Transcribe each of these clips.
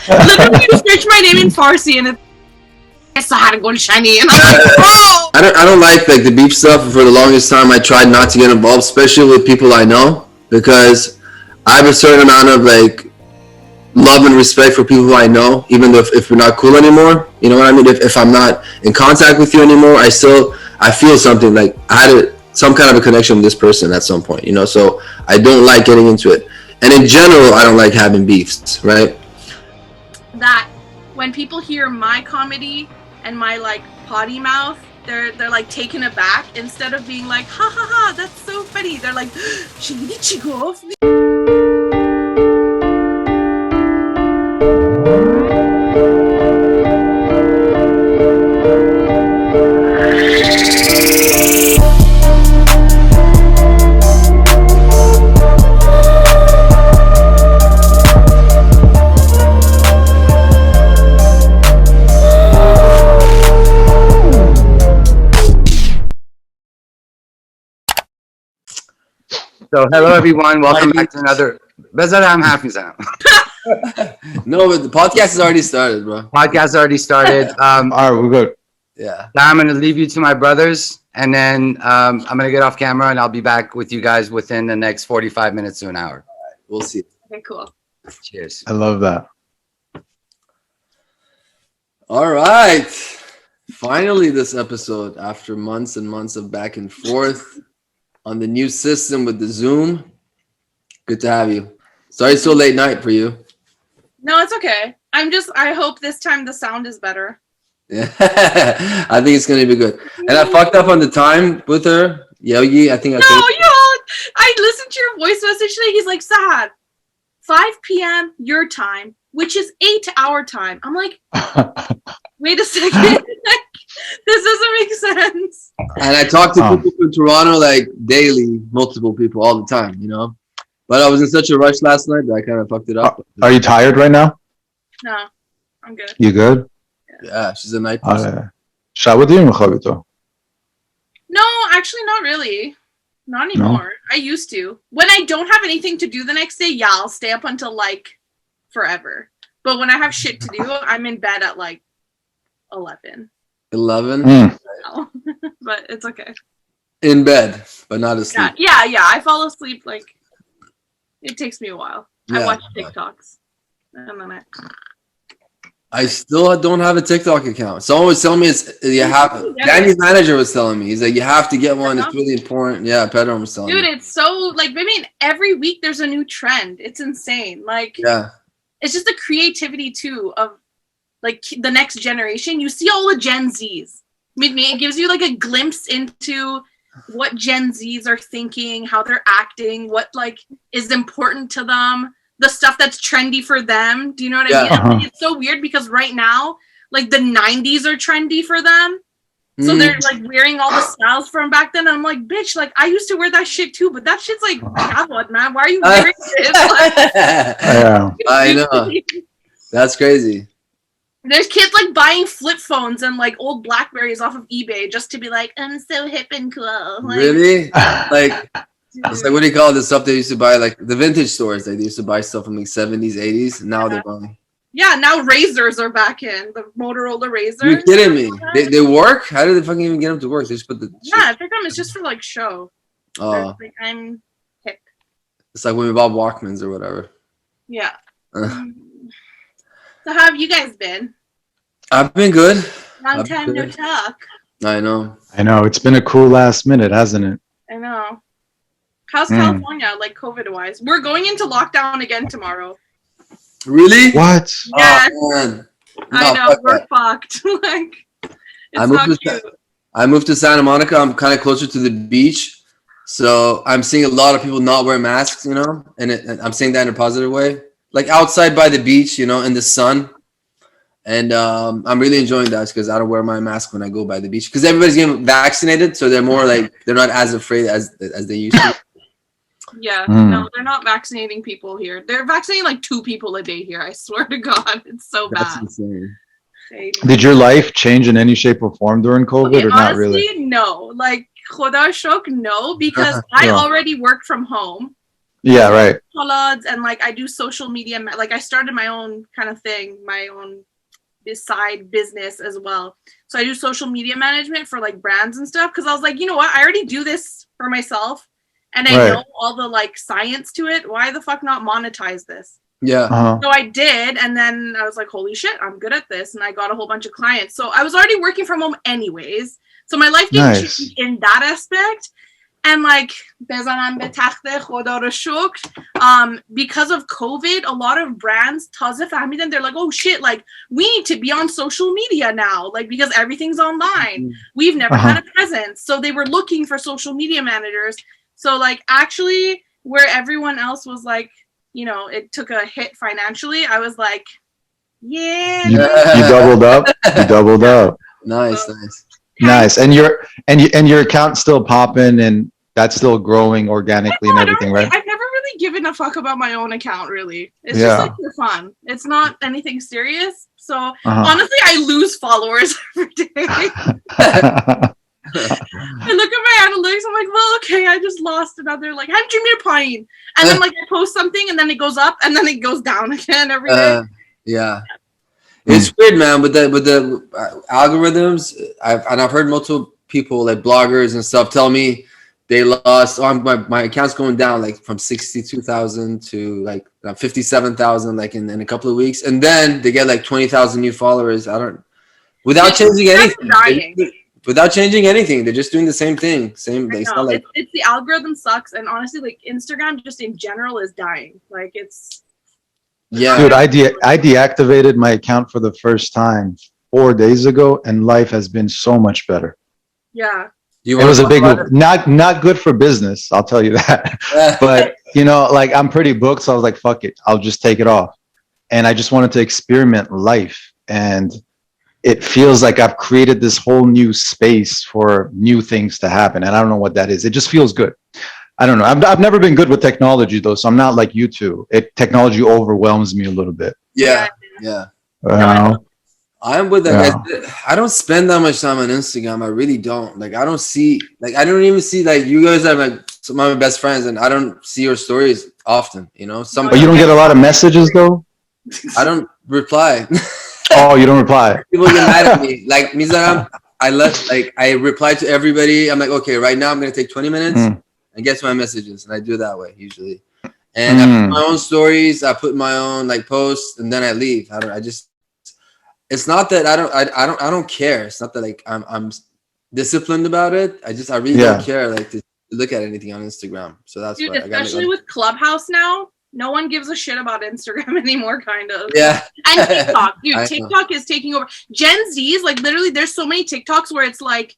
Literally, you search my name in Farsi and it's Sahar Golshani, and I'm like, oh! I don't like the beef stuff. For the longest time, I tried not to get involved, especially with people I know, because I have a certain amount of love and respect for people who I know, even though if we're not cool anymore. You know what I mean? If I'm not in contact with you anymore, I feel something, like I had some kind of a connection with this person at some point, you know? So I don't like getting into it. And in general, I don't like having beefs, right? That when people hear my comedy and my potty mouth, they're taken aback. Instead of being like, ha ha ha, that's so funny, they're like, Shinichigov. So hello everyone, welcome back to another. I'm happy Sam. No, but the podcast has already started, bro. Podcast already started. All right, we're good. Yeah. I'm gonna leave you to my brothers, and then I'm gonna get off camera, and I'll be back with you guys within the next 45 minutes to an hour. We'll see. Okay, cool. Cheers. I love that. All right. Finally, this episode, after months and months of back and forth on the new system with the Zoom. Good to have you. Sorry it's so late night for you. No, it's okay. I hope this time the sound is better. Yeah, I think it's going to be good. And I fucked up on the time with her. Yogi, I think I I listened to your voice message today. He's like, Sahar, 5 p.m. your time, which is 8 our time. I'm like, wait a second. This doesn't make sense. And I talk to people from Toronto daily, multiple people all the time, you know. But I was in such a rush last night that I kind of fucked it up. Are you tired right now? No, I'm good. You good? Yeah, she's a night person. No, actually not really. Not anymore. No? I used to. When I don't have anything to do the next day, yeah, I'll stay up until forever. But when I have shit to do, I'm in bed at 11. 11? But it's okay. In bed, but not asleep. Yeah. I fall asleep it takes me a while. I watch TikToks. And then I still don't have a TikTok account. Someone was telling me Danny's manager was telling me. He's like, you have to get one. It's really important. Yeah, Pedro was telling me. Dude, it's so every week there's a new trend. It's insane. It's just the creativity too of the next generation. You see all the Gen Zs. It gives you a glimpse into what Gen Zs are thinking, how they're acting, what is important to them, the stuff that's trendy for them. Do you know what I mean? Uh-huh. It's so weird because right now, the 90s are trendy for them. So they're wearing all the styles from back then. And I'm like, bitch, I used to wear that shit too, but that shit's what, man? Why are you wearing this? Yeah. I know. That's crazy. There's kids buying flip phones and old Blackberries off of eBay just to be I'm so hip and cool. Really? It's what do you call this stuff they used to buy? The vintage stores. They used to buy stuff from 70s, 80s. Now they're buying. Yeah, now razors are back in. The Motorola razors. You're kidding me? They work? How do they fucking even get them to work? They just put the... Yeah, I think it's just for show. Oh. I'm hip. It's when we bought Walkmans or whatever. Yeah. So how have you guys been? I've been good. Long time no talk. I know. It's been a cool last minute, hasn't it? I know. How's California, COVID-wise? We're going into lockdown again tomorrow. Really? What? Yes. Oh, man. No, I know, we're fucked. I moved to Santa Monica. I'm kind of closer to the beach. So I'm seeing a lot of people not wear masks, you know? And I'm saying that in a positive way. Outside by the beach, you know, in the sun. And I'm really enjoying that because I don't wear my mask when I go by the beach. Because everybody's getting vaccinated. So they're more they're not as afraid as they used to. Yeah, no, they're not vaccinating people here. They're vaccinating 2 people a day here. I swear to God, it's so bad. That's insane. Did your life change in any shape or form during COVID, or not really? No. Khoda shok, no, because I already worked from home. Yeah, right. And like I do social media. Like I started my own kind of thing, my own side business as well. So I do social media management for like brands and stuff because I was like, you know what? I already do this for myself and I know all the like science to it. Why the fuck not monetize this? Yeah. So I did, and then I was like, holy shit, I'm good at this, and I got a whole bunch of clients. So I was already working from home anyways. So my life didn't change in that aspect. And like, because of COVID, a lot of brands, they're like, oh shit, like we need to be on social media now, like because everything's online. We've never had a presence. So they were looking for social media managers. So like actually where everyone else was like, you know, it took a hit financially, I was like, yeah. You doubled up. You doubled up. Nice. Nice. And your account's still popping and that's still growing organically and everything, right? I've never really given a fuck about my own account, really. It's just like for fun. It's not anything serious. So honestly, I lose followers every day. I look at my analytics, I'm like, well, okay, I just lost another, like, how did you meet a pine? And then like I post something and then it goes up and then it goes down again every day. Yeah. It's weird, man, with the algorithms. I've heard multiple people, like bloggers and stuff, tell me they lost. My account's going down like from 62,000 to like 57,000, like in a couple of weeks, and then they get like 20,000 new followers. Without changing anything. Without changing anything, they're just doing the same thing. It's the algorithm sucks, and honestly, like Instagram just in general is dying. Like it's. Yeah, dude, I deactivated my account for the first time 4 days ago, and life has been so much better. Yeah. It was a big move. Not good for business, I'll tell you that. But you know, like I'm pretty booked, so I was like, fuck it, I'll just take it off. And I just wanted to experiment life, and it feels like I've created this whole new space for new things to happen, and I don't know what that is. It just feels good. I don't know. I've never been good with technology though, so I'm not like you two. Technology overwhelms me a little bit. Yeah. I'm with them. Yeah. I don't spend that much time on Instagram. I really don't. Like I don't even see like you guys are like some of my best friends, and I don't see your stories often. You know, but you don't get a lot of messages though. I don't reply. Oh, you don't reply. People get mad at me. Like Mizaram, I reply to everybody. I'm like, okay, right now I'm gonna take 20 minutes and get to my messages, and I do it that way usually. And I put my own stories, I put my own like posts, and then I leave. It's not that I don't care. It's not that like I'm disciplined about it. I really don't care like to look at anything on Instagram. So that's why especially with Clubhouse now. No one gives a shit about Instagram anymore, kind of. Yeah. And TikTok. Dude, TikTok is taking over. Gen Z's, like, literally, there's so many TikToks where it's like,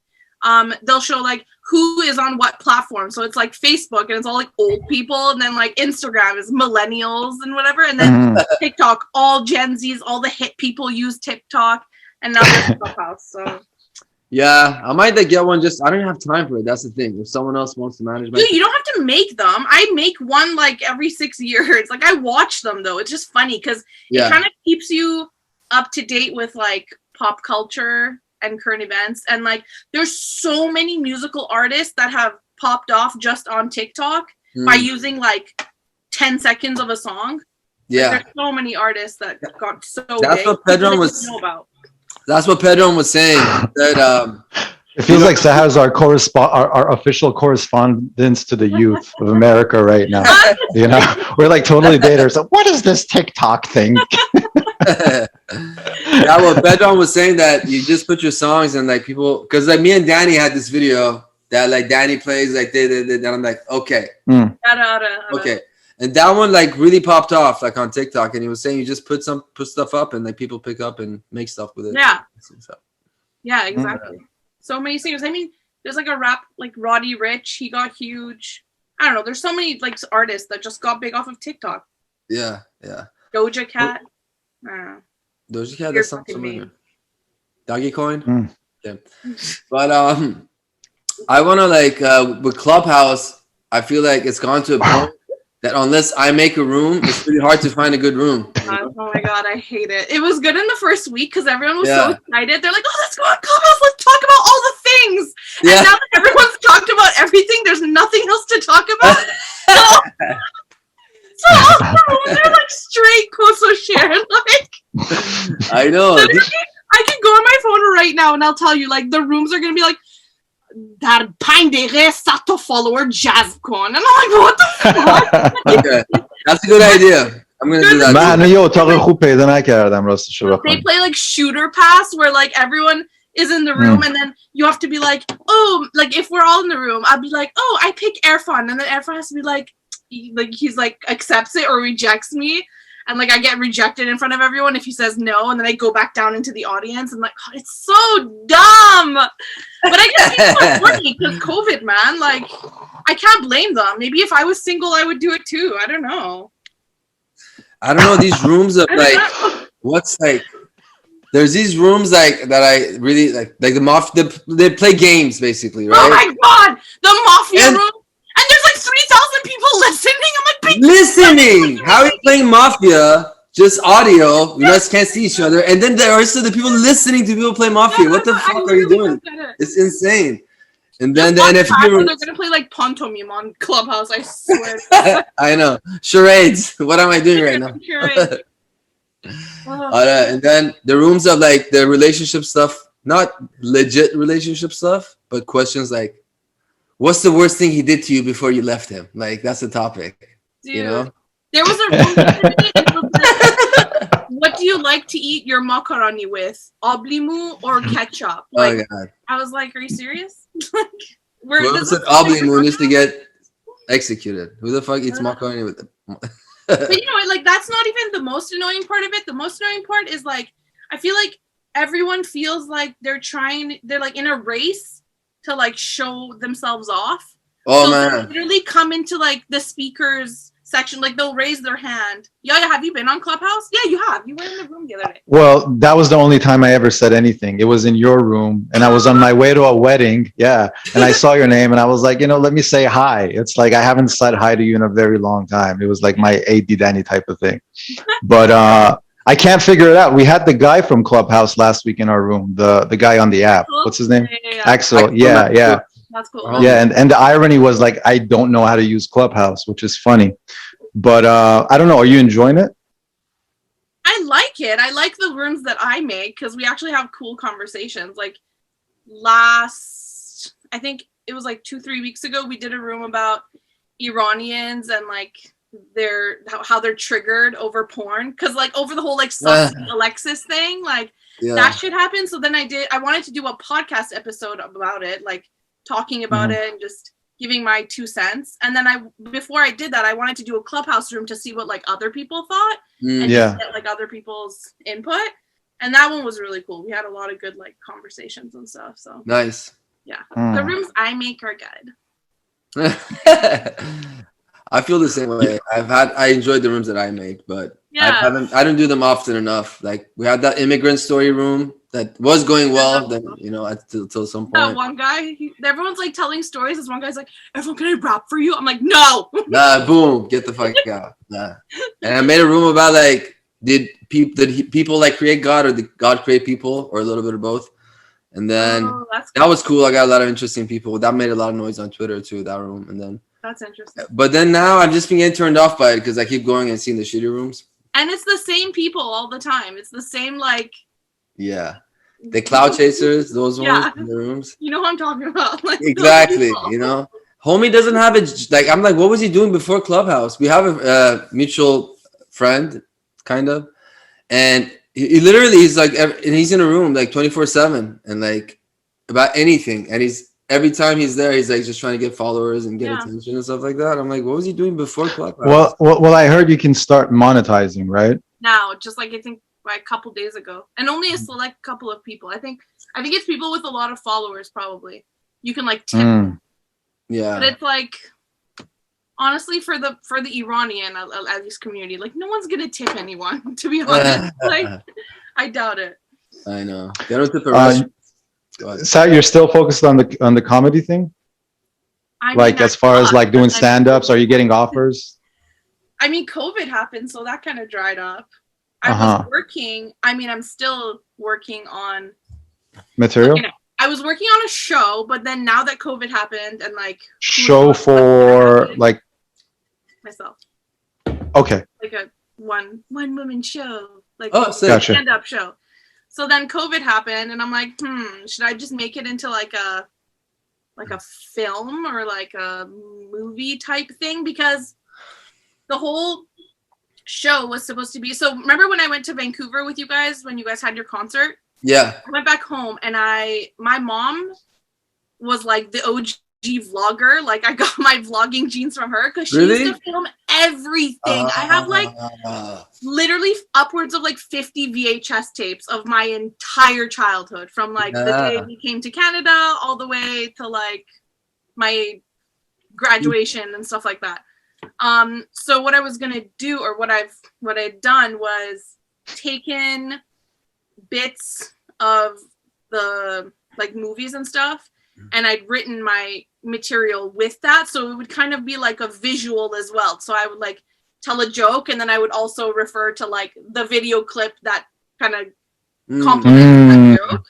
they'll show, like, who is on what platform. So it's, like, Facebook, and it's all, like, old people. And then, like, Instagram is millennials and whatever. And then TikTok, all Gen Z's, all the hip people use TikTok. And now there's Clubhouse, so... Yeah, I might get one. I don't have time for it. That's the thing. If someone else wants to manage my... Dude, you don't have to make them. I make one like every 6 years. Like I watch them though. It's just funny because it kind of keeps you up to date with like pop culture and current events. And like there's so many musical artists that have popped off just on TikTok by using like 10 seconds of a song. Yeah. Like, there's so many artists that got so That's big. what Pedro was... know about. That's what Pedro was saying. That it feels like Sahar's our official correspondence to the youth of America right now. You know, we're like totally dated. So what is this TikTok thing? Yeah, well, Pedro was saying that you just put your songs and like people, because like me and Danny had this video that like Danny plays like and I'm like, okay, okay. And that one like really popped off like on TikTok, and he was saying you just put stuff up and like people pick up and make stuff with it. Yeah. Yeah, exactly. So many singers. I mean, there's like a rap like Roddy Ricch. He got huge. I don't know. There's so many like artists that just got big off of TikTok. Yeah. Doja Cat. Doja Cat. That's something familiar. Doggy Coin. Yeah. But I wanna like with Clubhouse. I feel like it's gone to a point that unless I make a room, it's really hard to find a good room. Oh my God, I hate it. It was good in the first week because everyone was so excited. They're like, oh, let's go on Clubhouse. Let's talk about all the things. And now that everyone's talked about everything, there's nothing else to talk about. So all the rooms are like straight Koso share. Like I know. I can go on my phone right now and I'll tell you, like, the rooms are gonna be like that Pindere Sato follower JazzCon. And I'm like, what the fuck? Okay. That's a good idea. I'm gonna do that. They play like shooter pass where like everyone is in the room and then you have to be like, oh, like if we're all in the room, I'll be like, oh, I pick Erfan, and then Erfan has to be like he's like accepts it or rejects me. And like I get rejected in front of everyone if he says no, and then I go back down into the audience and like, oh, it's so dumb. But I guess people are funny because COVID, man. Like I can't blame them. Maybe if I was single, I would do it too. I don't know. These rooms of like what's like. There's these rooms like that I really like the mafia. They play games basically, right? Oh my god, the mafia room. And there's like 3,000 people listening. I'm like, listening. How are you playing Mafia? Just audio. You guys can't see each other. And then there are still the people listening to people play Mafia. What the fuck are you doing? It's insane. And then the NFT room. They're gonna play like pantomime on Clubhouse. I swear. I know. Charades. What am I doing right now? And then the rooms of like the relationship stuff, not legit relationship stuff, but questions like, what's the worst thing he did to you before you left him? Like, that's the topic. Dude, you know? There was a room like, what do you like to eat your macaroni with? Oblimu or ketchup? Like, oh, God. I was like, are you serious? Whoever said oblimu needs to get executed. Who the fuck eats macaroni with them? But you know, like, that's not even the most annoying part of it. The most annoying part is, like, I feel like everyone feels like they're like in a race to like show themselves off. Oh, so man. they literally come into like the speakers section, like they'll raise their hand. Yaya, have you been on Clubhouse? Yeah, you have. You were in the room the other day. Well, that was the only time I ever said anything. It was in your room, and I was on my way to a wedding. Yeah, and I saw your name, and I was like, let me say hi. It's like I haven't said hi to you in a very long time. It was like my AD Danny type of thing. But I can't figure it out. We had the guy from Clubhouse last week in our room, the guy on the app. What's his name? Yeah. Axel. Yeah. That's cool. Yeah, and the irony was like I don't know how to use Clubhouse, which is funny. But I don't know. Are you enjoying it? I like it. I like the rooms that I make because we actually have cool conversations. Like I think it was like 2-3 weeks ago, we did a room about Iranians and like how they're triggered over porn, because like over the whole like Alexis thing, like that shit happened. So then I wanted to do a podcast episode about it, like talking about it and just giving my 2 cents. And then before I did that, I wanted to do a Clubhouse room to see what like other people thought and just get like other people's input. And that one was really cool. We had a lot of good like conversations and stuff. So nice. Yeah, the rooms I make are good. I feel the same way. I enjoyed the rooms that I make, but I don't do them often enough. Like we had that immigrant story room that was going well, then until some point. That one guy, everyone's like telling stories. This one guy's like, "Everyone, can I rap for you?" I'm like, "No." Nah, boom, get the fuck out. Nah. And I made a room about like, did people like create God, or did God create people, or a little bit of both? And then that was cool. I got a lot of interesting people. That made a lot of noise on Twitter too. That room, and then. That's interesting. But then now I'm just being getting turned off by it because I keep going and seeing the shitty rooms. And it's the same people all the time. It's the same like. Yeah, the cloud chasers, those ones in the rooms. You know what I'm talking about? Like, exactly. Homie doesn't have it. Like I'm like, what was he doing before Clubhouse? We have a mutual friend, kind of, and he literally he's like, and he's in a room like 24/7 and like about anything, and every time he's there, he's like just trying to get followers and get attention and stuff like that. I'm like, what was he doing before Clubhouse? Well, I heard you can start monetizing, right? Now, just like I think a couple days ago, and only a select couple of people. I think it's people with a lot of followers. Probably you can like tip. Yeah, but it's like honestly for the Iranian at least community, like no one's gonna tip anyone. To be honest, like I doubt it. I know. They don't tip a So you're still focused on the comedy thing? As far as like doing stand-ups, are you getting offers? I mean, COVID happened, so that kind of dried up. I was working. I mean, I'm still working on material. I was working on a show, but then now that COVID happened and like show for like myself. Okay. Like a one woman show, like gotcha. stand-up show. So then COVID happened, and I'm like, should I just make it into like a film or like a movie type thing? Because the whole show was supposed to be. So remember when I went to Vancouver with you guys when you guys had your concert? Yeah. I went back home, and my mom was like the OG vlogger. Like I got my vlogging genes from her because she used to film everything. I have like literally upwards of like 50 VHS tapes of my entire childhood, from like the day we came to Canada all the way to like my graduation and stuff like that. So what I was gonna do, or what I'd done, was taken bits of the like movies and stuff, and I'd written my material with that, so it would kind of be like a visual as well. So I would like tell a joke, and then I would also refer to like the video clip that kind of complements that joke.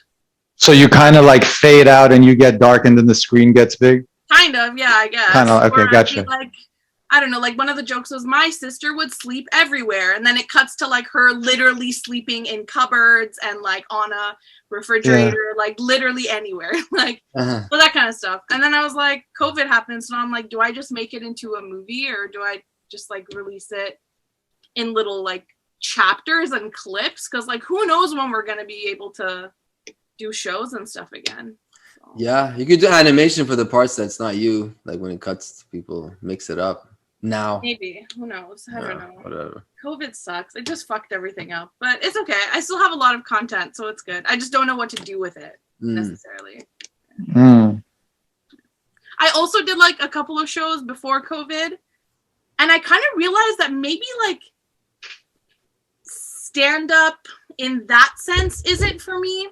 So you kind of like fade out and you get dark, and then the screen gets big. Kind of, yeah, I guess. Kind of, okay, gotcha. Like, I don't know, like one of the jokes was my sister would sleep everywhere, and then it cuts to like her literally sleeping in cupboards and like on a refrigerator, like literally anywhere, like well, that kind of stuff. And then I was like, COVID happened, so I'm like, do I just make it into a movie, or do I just like release it in little like chapters and clips? Because like who knows when we're gonna be able to do shows and stuff again. So. Yeah, you could do animation for the parts that's not you, like when it cuts to people, mix it up. Now maybe, who knows? I don't know. Whatever. COVID sucks. It just fucked everything up, but it's okay. I still have a lot of content, so it's good. I just don't know what to do with it necessarily. I also did like a couple of shows before COVID, and I kind of realized that maybe like stand up in that sense isn't for me,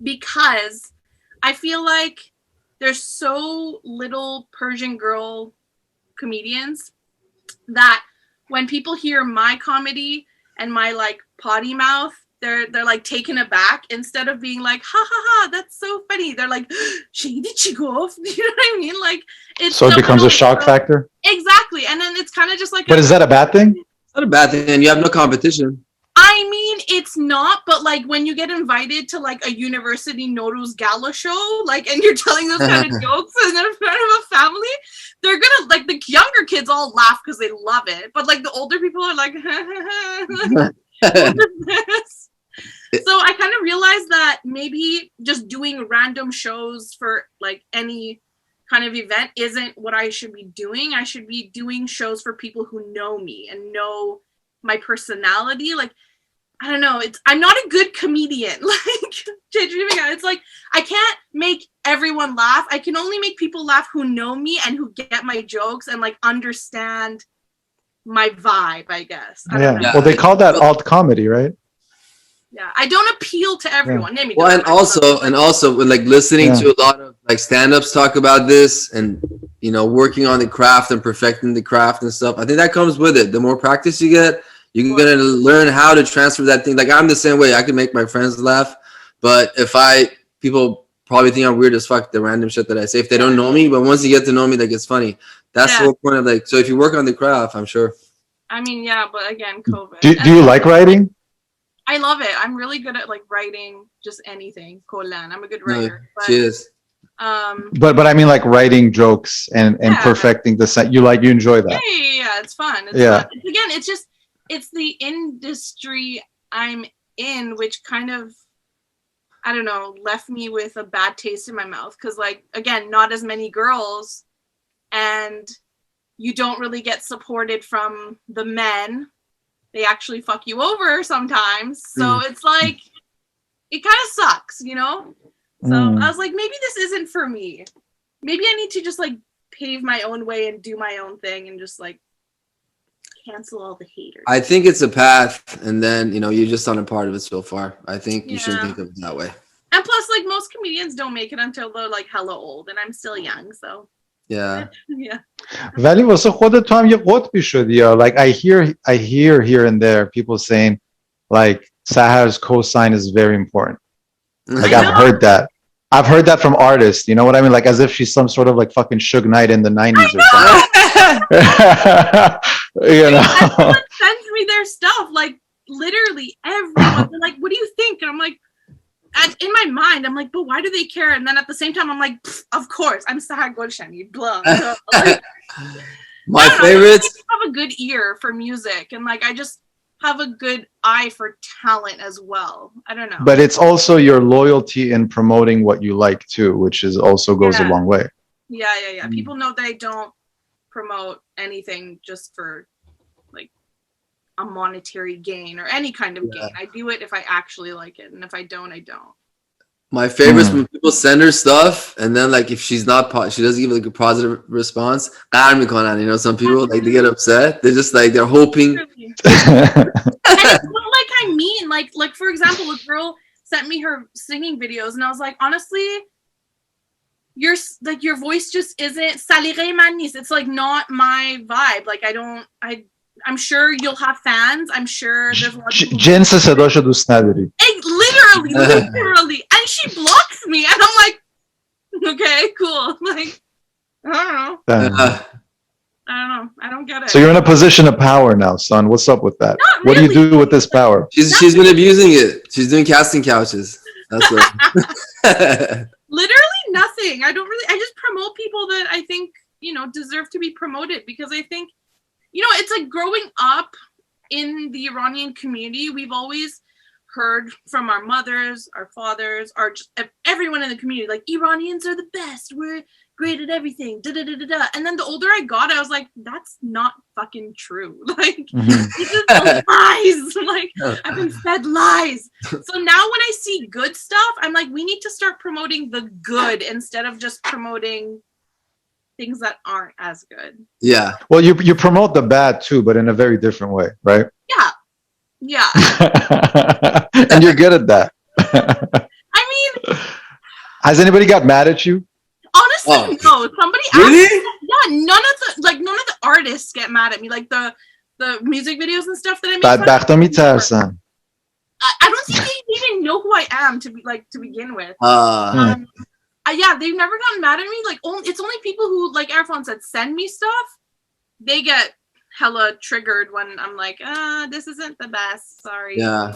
because I feel like there's so little Persian girl comedians that when people hear my comedy and my like potty mouth, they're like taken aback. Instead of being like, ha ha ha, that's so funny, they're like, she did she go off? You know what I mean? Like it's so it becomes a shock factor. Exactly. And then it's kind of just like, but is that a bad thing? It's not a bad thing, and you have no competition. I mean, it's not, but like when you get invited to like a university Nowruz gala show, like, and you're telling those kind of jokes and in front of a family, they're gonna, like, the younger kids all laugh because they love it, but like the older people are like, what is this? So I kind of realized that maybe just doing random shows for like any kind of event isn't what I should be doing. I should be doing shows for people who know me and know my personality. Like, I don't know, I'm not a good comedian. Like, it's like I can't make everyone laugh. I can only make people laugh who know me and who get my jokes and like understand my vibe, I guess. I don't know. Well, they call that alt comedy, right? Yeah, I don't appeal to everyone. Yeah. Well, and also with like listening to a lot of like stand-ups talk about this, and you know, working on the craft and perfecting the craft and stuff. I think that comes with it. The more practice you get, you're gonna learn how to transfer that thing. Like I'm the same way. I can make my friends laugh, but people probably think I'm weird as fuck, the random shit that I say if they don't know me. But once you get to know me, like it's funny. That's the whole point of like. So if you work on the craft, I'm sure. I mean, yeah, but again, COVID. Do you like writing? I love it. I'm really good at like writing just anything. Kolan. I'm a good writer. But, cheers. But I mean like writing jokes and perfecting the set. You enjoy that. Yeah, it's fun. Fun. Again, it's the industry I'm in, which kind of, I don't know, left me with a bad taste in my mouth. Cause like, again, not as many girls, and you don't really get supported from the men. They actually fuck you over sometimes. So it's like, it kind of sucks, you know? So I was like, maybe this isn't for me. Maybe I need to just like pave my own way and do my own thing and just like cancel all the haters. I think it's a path, and then, you know, you're just on a part of it so far. I think you shouldn't think of it that way. And plus, like, most comedians don't make it until they're like hella old, and I'm still young, so. Yeah. ولی واسه خودت تو هم یه قطبی شدی یا like I hear here and there people saying like Sahar's cosign is very important. Like I've heard that from artists, you know what I mean? Like as if she's some sort of like fucking Suge Knight in the 90s or something. You know, everyone sends me their stuff. Like literally everyone. They're like, "What do you think?" And I'm like, in my mind, I'm like, "But why do they care?" And then at the same time, I'm like, "Of course, I'm Sahar Golshani." Blah. So, like, My favorites. I have a good ear for music, and like I just have a good eye for talent as well. I don't know. but it's also your loyalty in promoting what you like too, which is also goes a long way. Yeah. People know that I don't promote anything just for like a monetary gain or any kind of gain. I do it if I actually like it, and if I don't, I don't. My favorites when people send her stuff, and then like if she's not, she doesn't give like a positive response. You know, some people like they get upset. They're just like they're hoping. And it's not like I mean, like for example, a girl sent me her singing videos, and I was like, honestly, your voice just isn't salire manis. It's like not my vibe. Like I'm sure you'll have fans. I'm sure there's a lot of people. Literally, and she blocks me, and I'm like, okay, cool. Like, I don't know. I don't get it. So you're in a position of power now, son. What's up with that? Not What really. do you do with this power? She's been abusing it. She's doing casting couches. That's what. Literally nothing. I just promote people that I think, deserve to be promoted, because I think, it's like growing up in the Iranian community, we've always heard from our mothers, our fathers, everyone in the community, like, Iranians are the best. We're great at everything. Da, da, da, da, da. And then the older I got, I was like, that's not fucking true. Like, this is lies. Like, I've been fed lies. So now when I see good stuff, I'm like, we need to start promoting the good instead of just promoting things that aren't as good. Yeah. Well, you promote the bad too, but in a very different way, right? Yeah. And you're good at that. I mean, has anybody got mad at you? Honestly, no. Somebody really? Asked, none of the artists get mad at me. Like the music videos and stuff that I make. I don't think they even know who I am to begin with. Yeah, they've never gotten mad at me. Like, it's only people who, like Erfans said, send me stuff. They get hella triggered when I'm like, this isn't the best. Sorry. Yeah.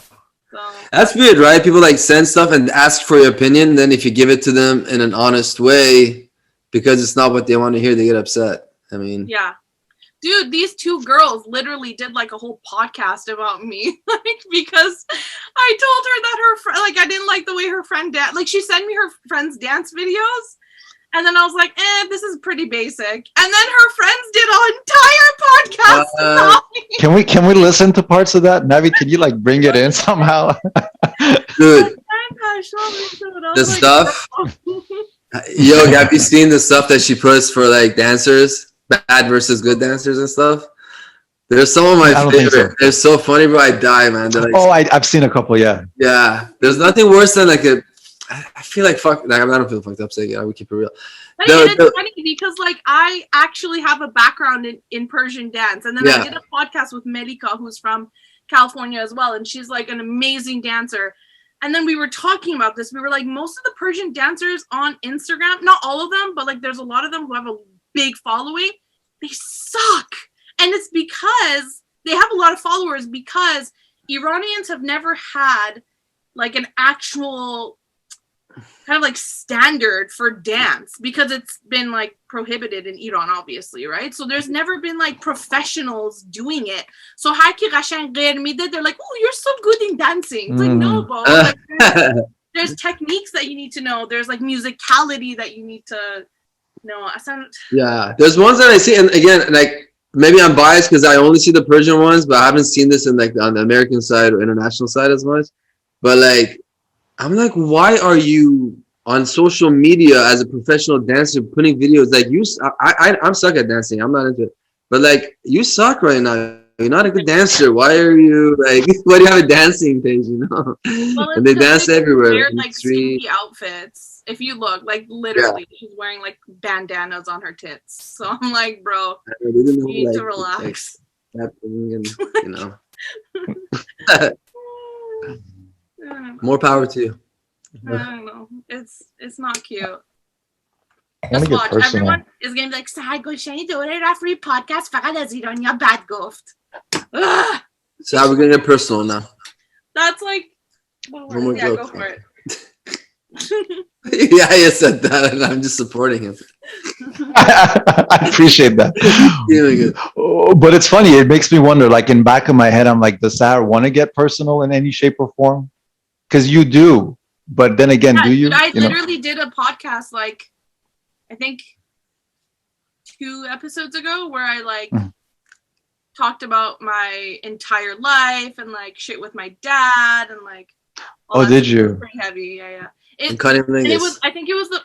So. That's weird, right? People like send stuff and ask for your opinion. Then if you give it to them in an honest way, because it's not what they want to hear, they get upset. I mean. Yeah. Dude, these two girls literally did like a whole podcast about me, like, because I told her that her friend, like, I didn't like the way her friend like, she sent me her friend's dance videos, and then I was like, this is pretty basic. And then her friends did an entire podcast about me. Can we listen to parts of that? Navi, can you like bring it in somehow? Dude, the stuff. Yo, have you seen the stuff that she puts for like dancers? Bad versus good dancers and stuff. There's some of my favorite. So. They're so funny, bro. I die, man. Like, I've seen a couple. Yeah. There's nothing worse than like I feel like fuck. Like, I don't feel fucked up saying it. I would keep it real. But it's funny because like I actually have a background in Persian dance, and then I did a podcast with Melika, who's from California as well, and she's like an amazing dancer. And then we were talking about this. We were like, most of the Persian dancers on Instagram, not all of them, but like there's a lot of them who have a big following. They suck. And it's because they have a lot of followers because Iranians have never had like an actual kind of like standard for dance, because it's been like prohibited in Iran, obviously, right? So there's never been like professionals doing it. So they're like, oh, you're so good in dancing. It's like, no, bro. Like, there's techniques that you need to know. There's like musicality that you need to know. Yeah, there's ones that I see, and again, like maybe I'm biased because I only see the Persian ones, but I haven't seen this in like on the American side or international side as much. But like, I'm like, why are you on social media as a professional dancer putting videos like you? I'm stuck at dancing. I'm not into it. But like, you suck right now. You're not a good dancer. Why are you like? Why do you have a dancing page? You know, well, and they dance everywhere. Wear like skinny outfits. If you look, like literally, she's wearing like bandanas on her tits. So I'm like, bro, you need to relax. Like, and, you know. More power to you. I don't know. It's not cute. Just watch. Everyone is going to be like, Sahar Golshani دوره رفت روی podcast فقط از ایرانیا bad گفت. So how are we going to get personal now? That's like, yeah, go for it. Yeah, you said that, and I'm just supporting him. I appreciate that. But it's funny. It makes me wonder. Like in back of my head, I'm like, does Sahar want to get personal in any shape or form? Because you do. But then again, do you? I literally did a podcast, like, I think 2 episodes ago, where I like talked about my entire life and like shit with my dad and like. Oh, did you? Pretty heavy, yeah. It was. I think it was the.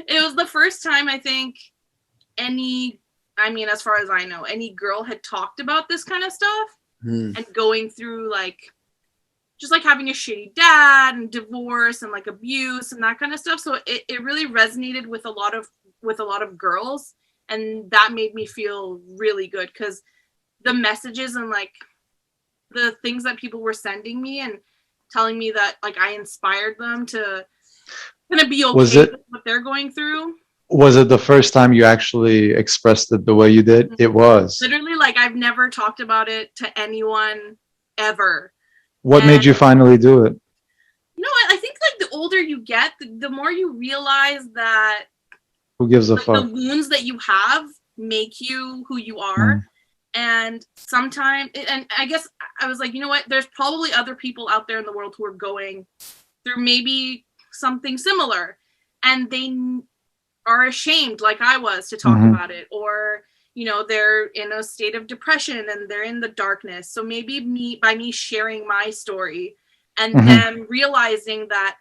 It was the first time I think as far as I know, any girl had talked about this kind of stuff and going through like, just like having a shitty dad and divorce and like abuse and that kind of stuff. So it really resonated with a lot of girls, and that made me feel really good because the messages and like the things that people were sending me and telling me that like I inspired them to kind of be okay with what they're going through. Was it the first time you actually expressed it the way you did? It was. Literally, like I've never talked about it to anyone ever. What made you finally do it? You know what? I think like the older you get, the more you realize that who gives a fuck? The wounds that you have make you who you are. And sometimes, and I guess I was like, you know what? There's probably other people out there in the world who are going through maybe something similar, and they are ashamed, like I was, to talk about it, or you know, they're in a state of depression and they're in the darkness. So maybe by me sharing my story and them realizing that,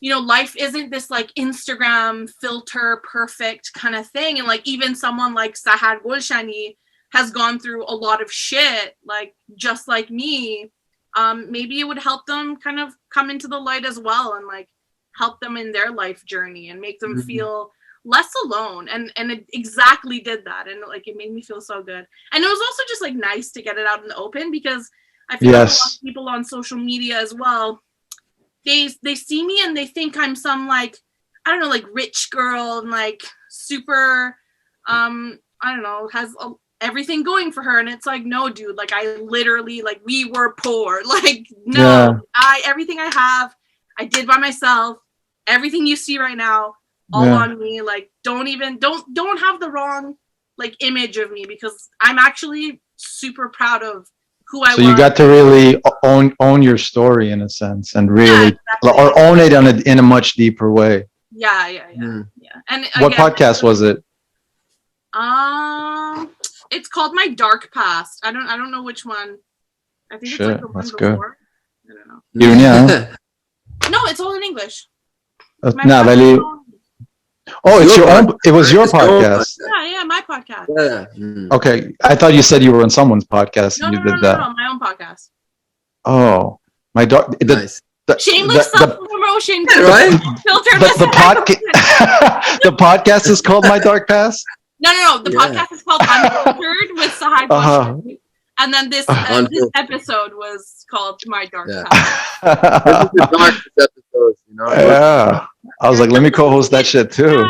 you know, life isn't this like Instagram filter perfect kind of thing, and like even someone like Sahar Golshani has gone through a lot of shit, like just like me. Maybe it would help them kind of come into the light as well, and like help them in their life journey and make them feel less alone. And it exactly did that, and like it made me feel so good. And it was also just like nice to get it out in the open, because I feel like a lot of people on social media as well, they see me and they think I'm some like, I don't know, like rich girl and like super I don't know, has everything going for her. And it's like, no, dude, like I literally, like we were poor, like no, everything I have I did by myself. Everything you see right now, all on me. Like don't have the wrong like image of me, because I'm actually super proud of who I was. So you got to really own your story in a sense, and really or own it in a much deeper way. Yeah. And what podcast was it? It's called My Dark Past. I don't know which one. I think it's like the one before. I don't know. No, it's all in English. It's your own. It was your podcast. Yeah, my podcast. Yeah. Okay, I thought you said you were on someone's podcast. No, and you did that. No, my own podcast. Oh, my dog. Nice. Shameless self-promotion. Right? The podcast is called My Dark Past? No. The podcast is called Unfiltered with Sahar Golshani. And then this episode was called My Dark Past. This is the darkest episodes, you know? Yeah. I was like, let me co-host that shit too.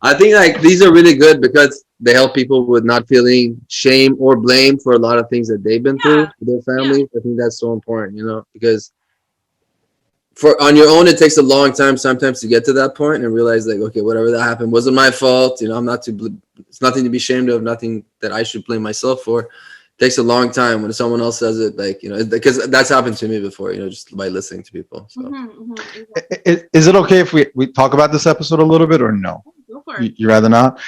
I think like these are really good because they help people with not feeling shame or blame for a lot of things that they've been through with their families. I think that's so important, you know, because on your own, it takes a long time sometimes to get to that point and realize like, okay, whatever that happened wasn't my fault. You know, it's nothing to be ashamed of, nothing that I should blame myself for. It takes a long time when someone else says it, like, you know, because that's happened to me before, you know, just by listening to people. So. Is it okay if we talk about this episode a little bit or no? Go for it. You rather not?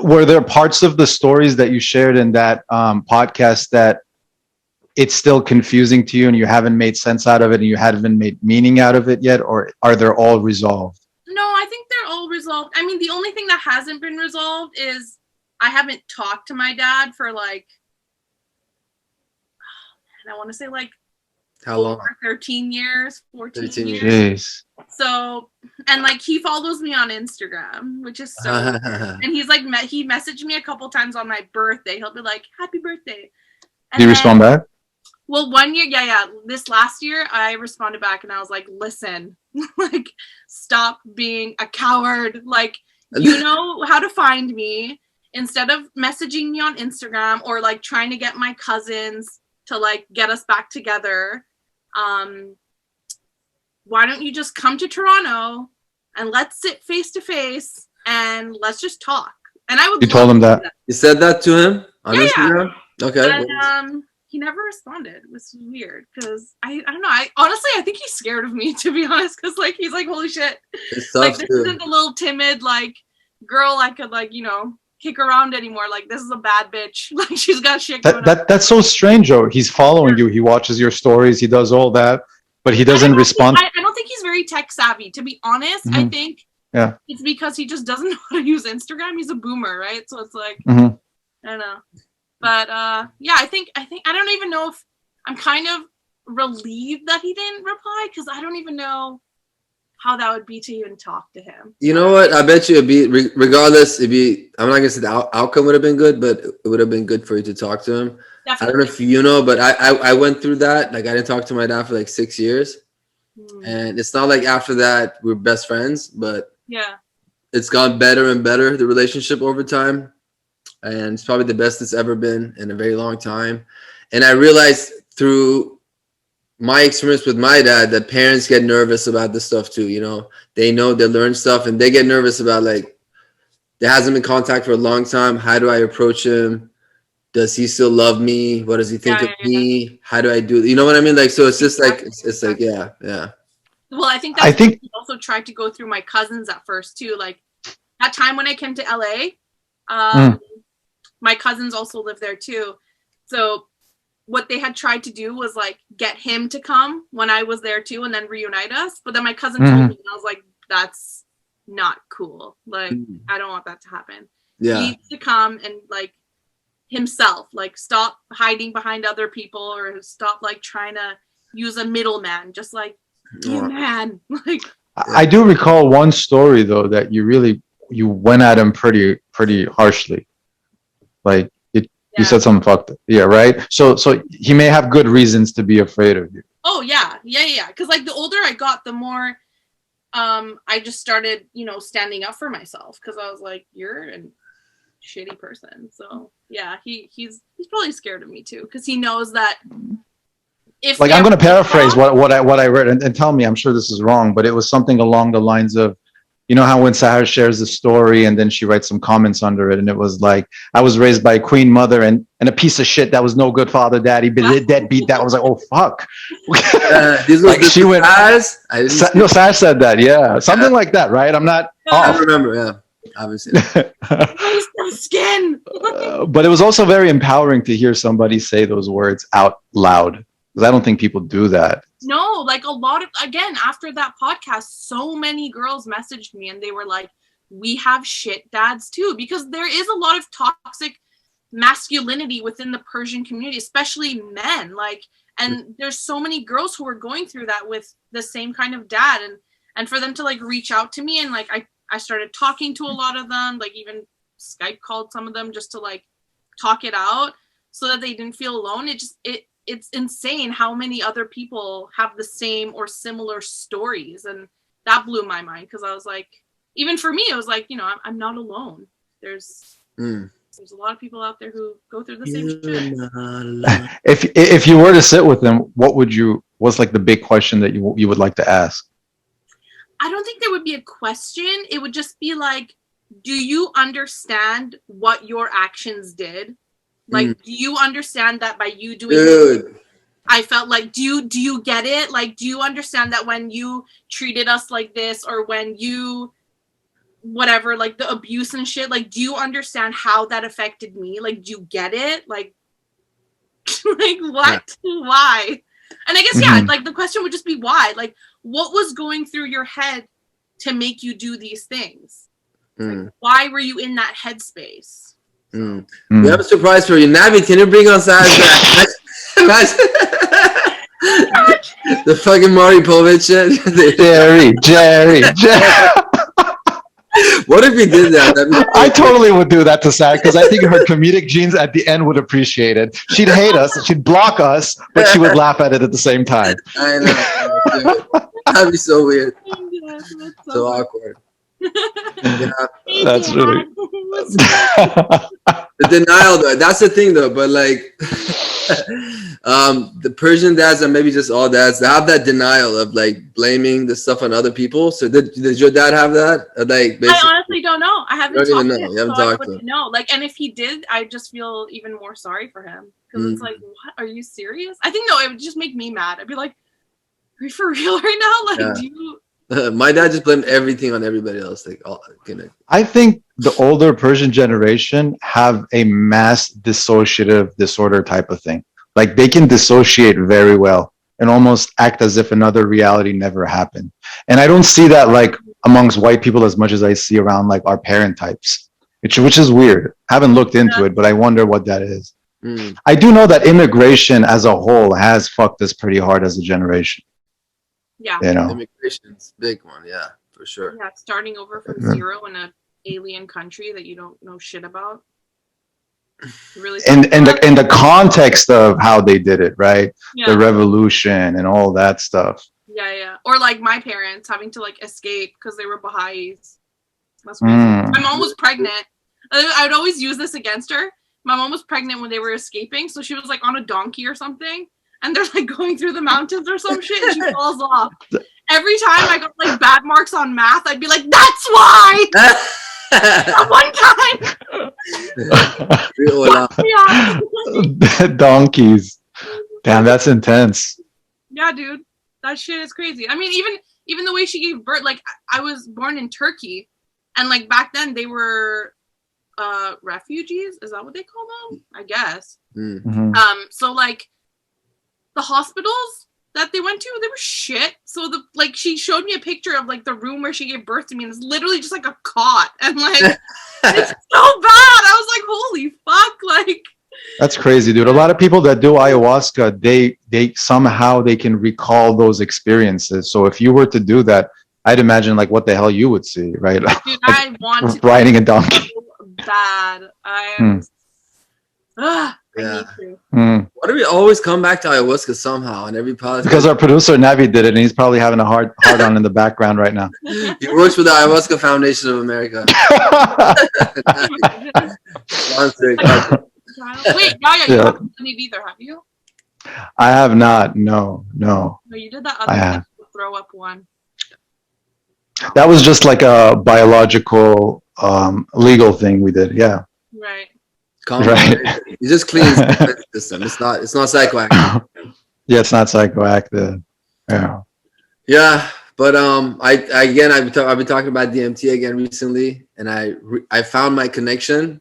Were there parts of the stories that you shared in that podcast that it's still confusing to you and you haven't made sense out of it and you haven't made meaning out of it yet, or are they all resolved? No, I think they're all resolved. I mean, the only thing that hasn't been resolved is I haven't talked to my dad for like, I want to say like how long? 13 years, 14 years. Jeez. So, and like he follows me on Instagram, which is so weird. And he's like, he messaged me a couple times on my birthday. He'll be like, happy birthday. Do you respond back? Well, 1 year, this last year, I responded back and I was like, listen, Like, stop being a coward. Like, you know how to find me. Instead of messaging me on Instagram or like trying to get my cousins to like get us back together, why don't you just come to Toronto and let's sit face to face and let's just talk. And I would. You told him that. You said that to him on Instagram? Yeah. Okay. And he never responded, which is weird because I don't know. I think he's scared of me, to be honest, because like he's like, holy shit, It's like tough this too. isn't a little timid like girl I could like, you know, kick around anymore. Like, this is a bad bitch. Like, she's got shit going on. That's so strange, though. He's following you. He watches your stories. He does all that, but he doesn't respond. I don't think he's very tech savvy, to be honest. I think it's because he just doesn't know how to use Instagram. He's a boomer, right? So it's like, I don't know. But yeah, I think I don't even know if I'm kind of relieved that he didn't reply, because I don't even know how that would be to even talk to him. You know what? I bet you it'd be, regardless, I'm not gonna say the outcome would have been good, but it would have been good for you to talk to him. Definitely. I don't know if you know, but I went through that. Like, I didn't talk to my dad for like 6 years. And it's not like after that we're best friends, but yeah, it's gone better and better, the relationship over time. And it's probably the best it's ever been in a very long time. And I realized through my experience with my dad that parents get nervous about this stuff too. You know, they learn stuff and they get nervous about, like, there hasn't been contact for a long time. How do I approach him? Does he still love me? What does he think of me? How do I do? You know what I mean? Like, so it's just like, it's like, yeah. Well, I think he also tried to go through my cousins at first too. Like, that time when I came to LA, my cousins also live there too. So what they had tried to do was like get him to come when I was there too, and then reunite us. But then my cousin told me, and I was like, that's not cool. Like, I don't want that to happen. Yeah. He needs to come and like himself, like, stop hiding behind other people, or stop like trying to use a middleman. Just like, you man. Like, I do recall one story though that you went at him pretty harshly. Like, you said something fucked up. Yeah, right? So he may have good reasons to be afraid of you. Oh, yeah. Because, like, the older I got, the more I just started, you know, standing up for myself. Because I was like, you're a shitty person. So, yeah, he's probably scared of me, too. Because he knows that if... Like, I'm going to paraphrase what I read. And tell me, I'm sure this is wrong, but it was something along the lines of, you know how when Sahar shares the story and then she writes some comments under it, and it was like, I was raised by a queen mother and a piece of shit that was no good father, daddy, deadbeat. That was like, oh fuck. Like, she went. No, Sahar said that. Yeah, something like that, right? I'm not. I remember. Yeah, obviously. Skin. But it was also very empowering to hear somebody say those words out loud, because I don't think people do that. No, like, a lot of, again, after that podcast, so many girls messaged me and they were like, we have shit dads too, because there is a lot of toxic masculinity within the Persian community, especially men. Like, and there's so many girls who are going through that with the same kind of dad, and for them to like reach out to me, and like I started talking to a lot of them, like even Skype called some of them just to like talk it out so that they didn't feel alone. It's insane how many other people have the same or similar stories. And that blew my mind, because I was like, even for me, it was like, you know, I'm not alone. There's a lot of people out there who go through the same shit. If you were to sit with them, what's like the big question that you would like to ask? I don't think there would be a question. It would just be like, do you understand what your actions did? Like, do you understand that by you doing it, I felt like, do you get it? Like, do you understand that when you treated us like this, or when you, whatever, like the abuse and shit, like, do you understand how that affected me? Like, do you get it? Like, like what? Yeah. Why? And I guess, yeah, like the question would just be why? Like, what was going through your head to make you do these things? Like, why were you in that headspace? We have a surprise for you. Navi, can you bring us back? The fucking Maury Povich shit. Jerry. What if he did that? I totally would do that to Sahar because I think her comedic genes at the end would appreciate it. She'd hate us, she'd block us, but she would laugh at it at the same time. I know. That'd be so weird. Yeah, So awkward. Yeah. That's really the denial though. That's the thing though. But like, the Persian dads and maybe just all dads, they have that denial of like blaming the stuff on other people. So did your dad have that? Like, I honestly don't know. I haven't talked to him. You haven't talked to him. No, like, and if he did, I just feel even more sorry for him because it's like, what? Are you serious? I think no, it would just make me mad. I'd be like, are you for real right now? Like, do you? My dad just blamed everything on everybody else. Like, I think the older Persian generation have a mass dissociative disorder type of thing. Like they can dissociate very well and almost act as if another reality never happened. And I don't see that like amongst white people as much as I see around like our parent types, which is weird. I haven't looked into it, but I wonder what that is. I do know that immigration as a whole has fucked us pretty hard as a generation. Yeah. You know, immigration's big one. Yeah, for sure. Yeah, starting over from zero in an alien country that you don't know shit about. Really. And the context of how they did it, right? Yeah. The revolution and all that stuff. Yeah. Or like my parents having to like escape because they were Baha'is. That's crazy. My mom was pregnant. I would always use this against her. My mom was pregnant when they were escaping, so she was like on a donkey or something. And they're like going through the mountains or some shit and she falls off. Every time I got like bad marks on math, I'd be like, that's why! That one time! Donkeys. Damn, that's intense. Yeah, dude. That shit is crazy. I mean, even the way she gave birth, like I was born in Turkey and like back then they were refugees. Is that what they call them? I guess. So like the hospitals that they went to, they were shit. So she showed me a picture of like the room where she gave birth to me, and it's literally just like a cot, and like it's so bad. I was like, holy fuck, like that's crazy, dude. A lot of people that do ayahuasca, they somehow they can recall those experiences. So if you were to do that, I'd imagine like what the hell you would see, right? Dude, I want to riding a donkey. So bad. I am. Yeah. Why do we always come back to ayahuasca somehow in every podcast? Because our producer Navi did it, and he's probably having a hard on in the background right now. He works for the Ayahuasca Foundation of America. Wait, Yaya, you haven't done it either, have you? I have not. No. No, you did that other throw up one. That was just like a biological, legal thing we did. Yeah. Right. Right. It just cleans the system. It's not psychoactive. Yeah, it's not psychoactive. Yeah. Yeah, but I've been talking about DMT again recently, and I found my connection,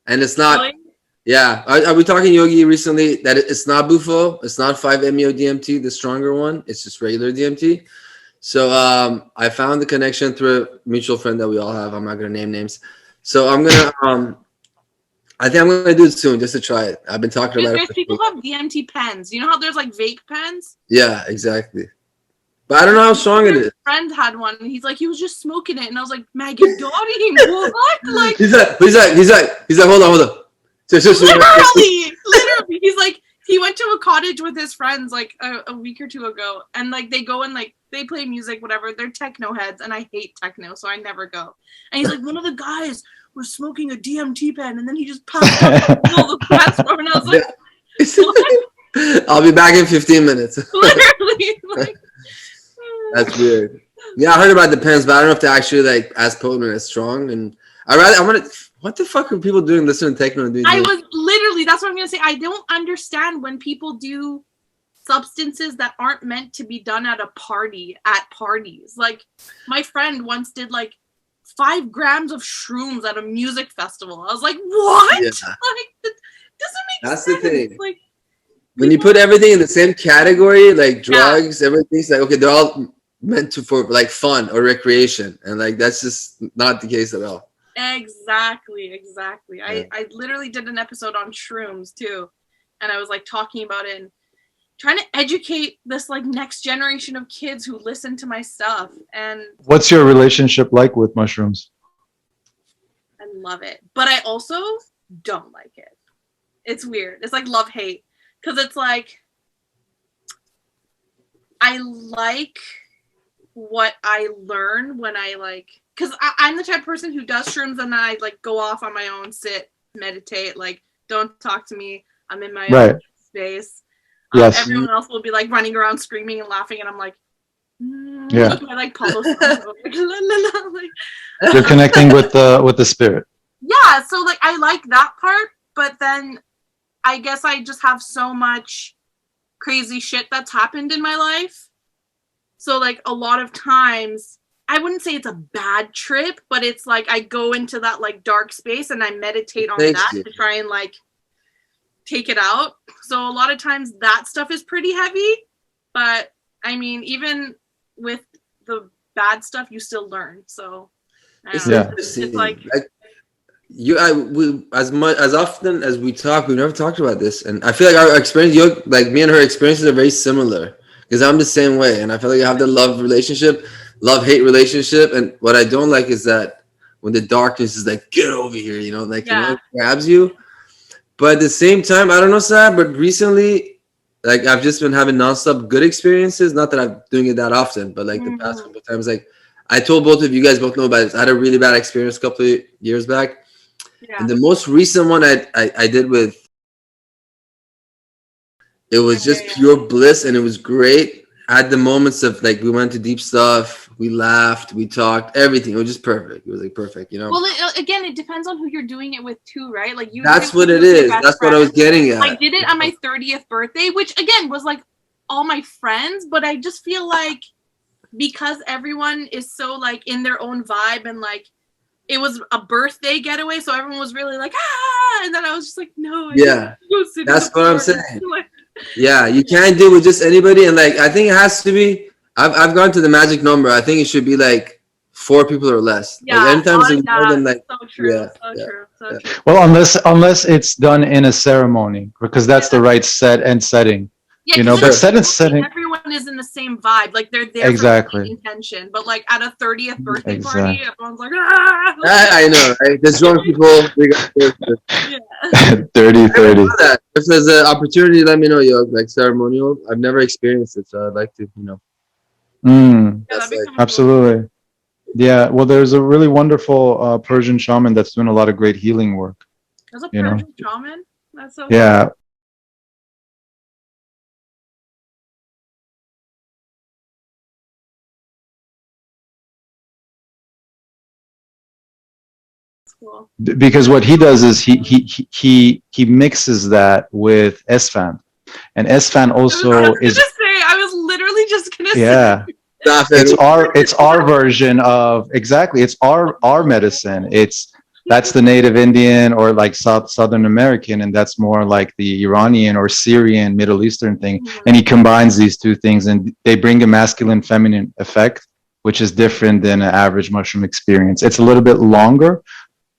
and it's not. Really? Yeah, I was talking Yogi recently that it's not Bufo, it's not 5-MeO DMT, the stronger one. It's just regular DMT. So I found the connection through a mutual friend that we all have. I'm not gonna name names. So I'm gonna I think I'm gonna do it soon just to try it. I've been talking about it. People have DMT pens. You know how there's like vape pens? Yeah, exactly. But I don't know how strong it is. My friend had one, and he's like, he was just smoking it, and I was like, Maggie Dottie, what? Like he's like, hold on. Literally, he's like, he went to a cottage with his friends like a week or two ago, and like they go and like they play music, whatever. They're techno heads, and I hate techno, so I never go. And he's like, one of the guys was smoking a DMT pen, and then he just passed out in the middle of the platform, and I was like, what? I'll be back in 15 minutes. Literally, like, that's weird. Yeah, I heard about the pens, but I don't know if they're actually like as potent and as strong. And what the fuck are people doing listening to techno and doing? That's what I'm gonna say. I don't understand when people do substances that aren't meant to be done at parties. Like my friend once did like 5 grams of shrooms at a music festival. I was like, what? Yeah. Like, that doesn't make sense. That's the thing. Like, when you put everything in the same category, like drugs, everything's like, okay, they're all meant for like fun or recreation. And like, that's just not the case at all. Exactly. Yeah. I literally did an episode on shrooms too. And I was like talking about it and trying to educate this like next generation of kids who listen to my stuff. And what's your relationship like with mushrooms? love it. But I also don't like it. It's weird. It's like love-hate. Because it's like, I like what I learn when I like, because I'm the type of person who does shrooms and I like go off on my own, sit, meditate, like don't talk to me. I'm in my own space. Yes. Everyone else will be like running around screaming and laughing, and I'm like, yeah. I like Paulo like, you're connecting with the spirit. Yeah, so like I like that part, but then I guess I just have so much crazy shit that's happened in my life. So like a lot of times, I wouldn't say it's a bad trip, but it's like I go into that like dark space and I meditate on that to try and like take it out. So a lot of times that stuff is pretty heavy, but I mean, even with the bad stuff, you still learn. So it's like as often as we talk, we've never talked about this, and I feel like our experience, like me and her experiences, are very similar because I'm the same way, and I feel like I have the love-hate relationship, and what I don't like is that when the darkness is like, get over here, like it grabs you. But at the same time, I don't know, Sahar, but recently, like I've just been having nonstop good experiences. Not that I'm doing it that often, but like the past couple of times, like I told both of you guys both know about this. I had a really bad experience a couple of years back. Yeah. And the most recent one I did with, it was just pure bliss, and it was great. I had the moments of like, we went to deep stuff, we laughed, we talked, everything. It was just perfect. It was like perfect, Well, again, it depends on who you're doing it with too, right? Like that's what it is. That's what I was getting at. I did it on my 30th birthday, which again was like all my friends, but I just feel like because everyone is so like in their own vibe and like, it was a birthday getaway, so everyone was really like, and then I was just like, no. That's what I'm saying. Yeah, you can't do it with just anybody, and like I think it has to be. I've gone to the magic number. I think it should be like 4 people or less. Yeah, like, anytime more than like. So true. So true. Well, unless it's done in a ceremony, because that's the right setting. Yeah, but setting. Everyone is in the same vibe. Like they're there for the intention. But like at a 30th birthday party, everyone's like, I know, right? There's drunk people. 30. If there's an opportunity, let me know, like ceremonial. I've never experienced it, so I'd like to, Absolutely. Yeah. Well, there's a really wonderful Persian shaman that's doing a lot of great healing work. There's a Persian shaman? That's so cool. Cool. Because what he does is he mixes that with Erfans, and Erfans also I was literally just gonna say. It's our version of it's our medicine. That's the native Indian or like Southern American, and that's more like the Iranian or Syrian Middle Eastern thing. And he combines these two things, and they bring a masculine feminine effect, which is different than an average mushroom experience. It's a little bit longer.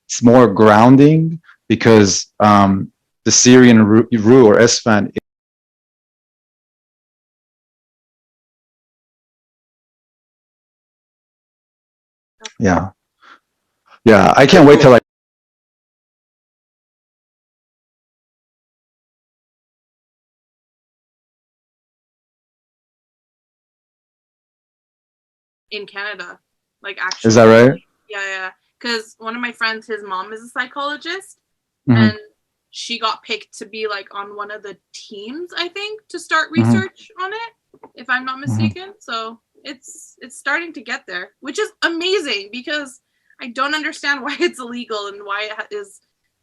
It's more grounding because the Syrian roux or Erfans. Yeah. I can't wait till in Canada, like actually. Is that right? Yeah. Because one of my friends, his mom is a psychologist, and she got picked to be like on one of the teams, I think, to start research on it, if I'm not mistaken. So it's starting to get there, which is amazing because I don't understand why it's illegal and why it is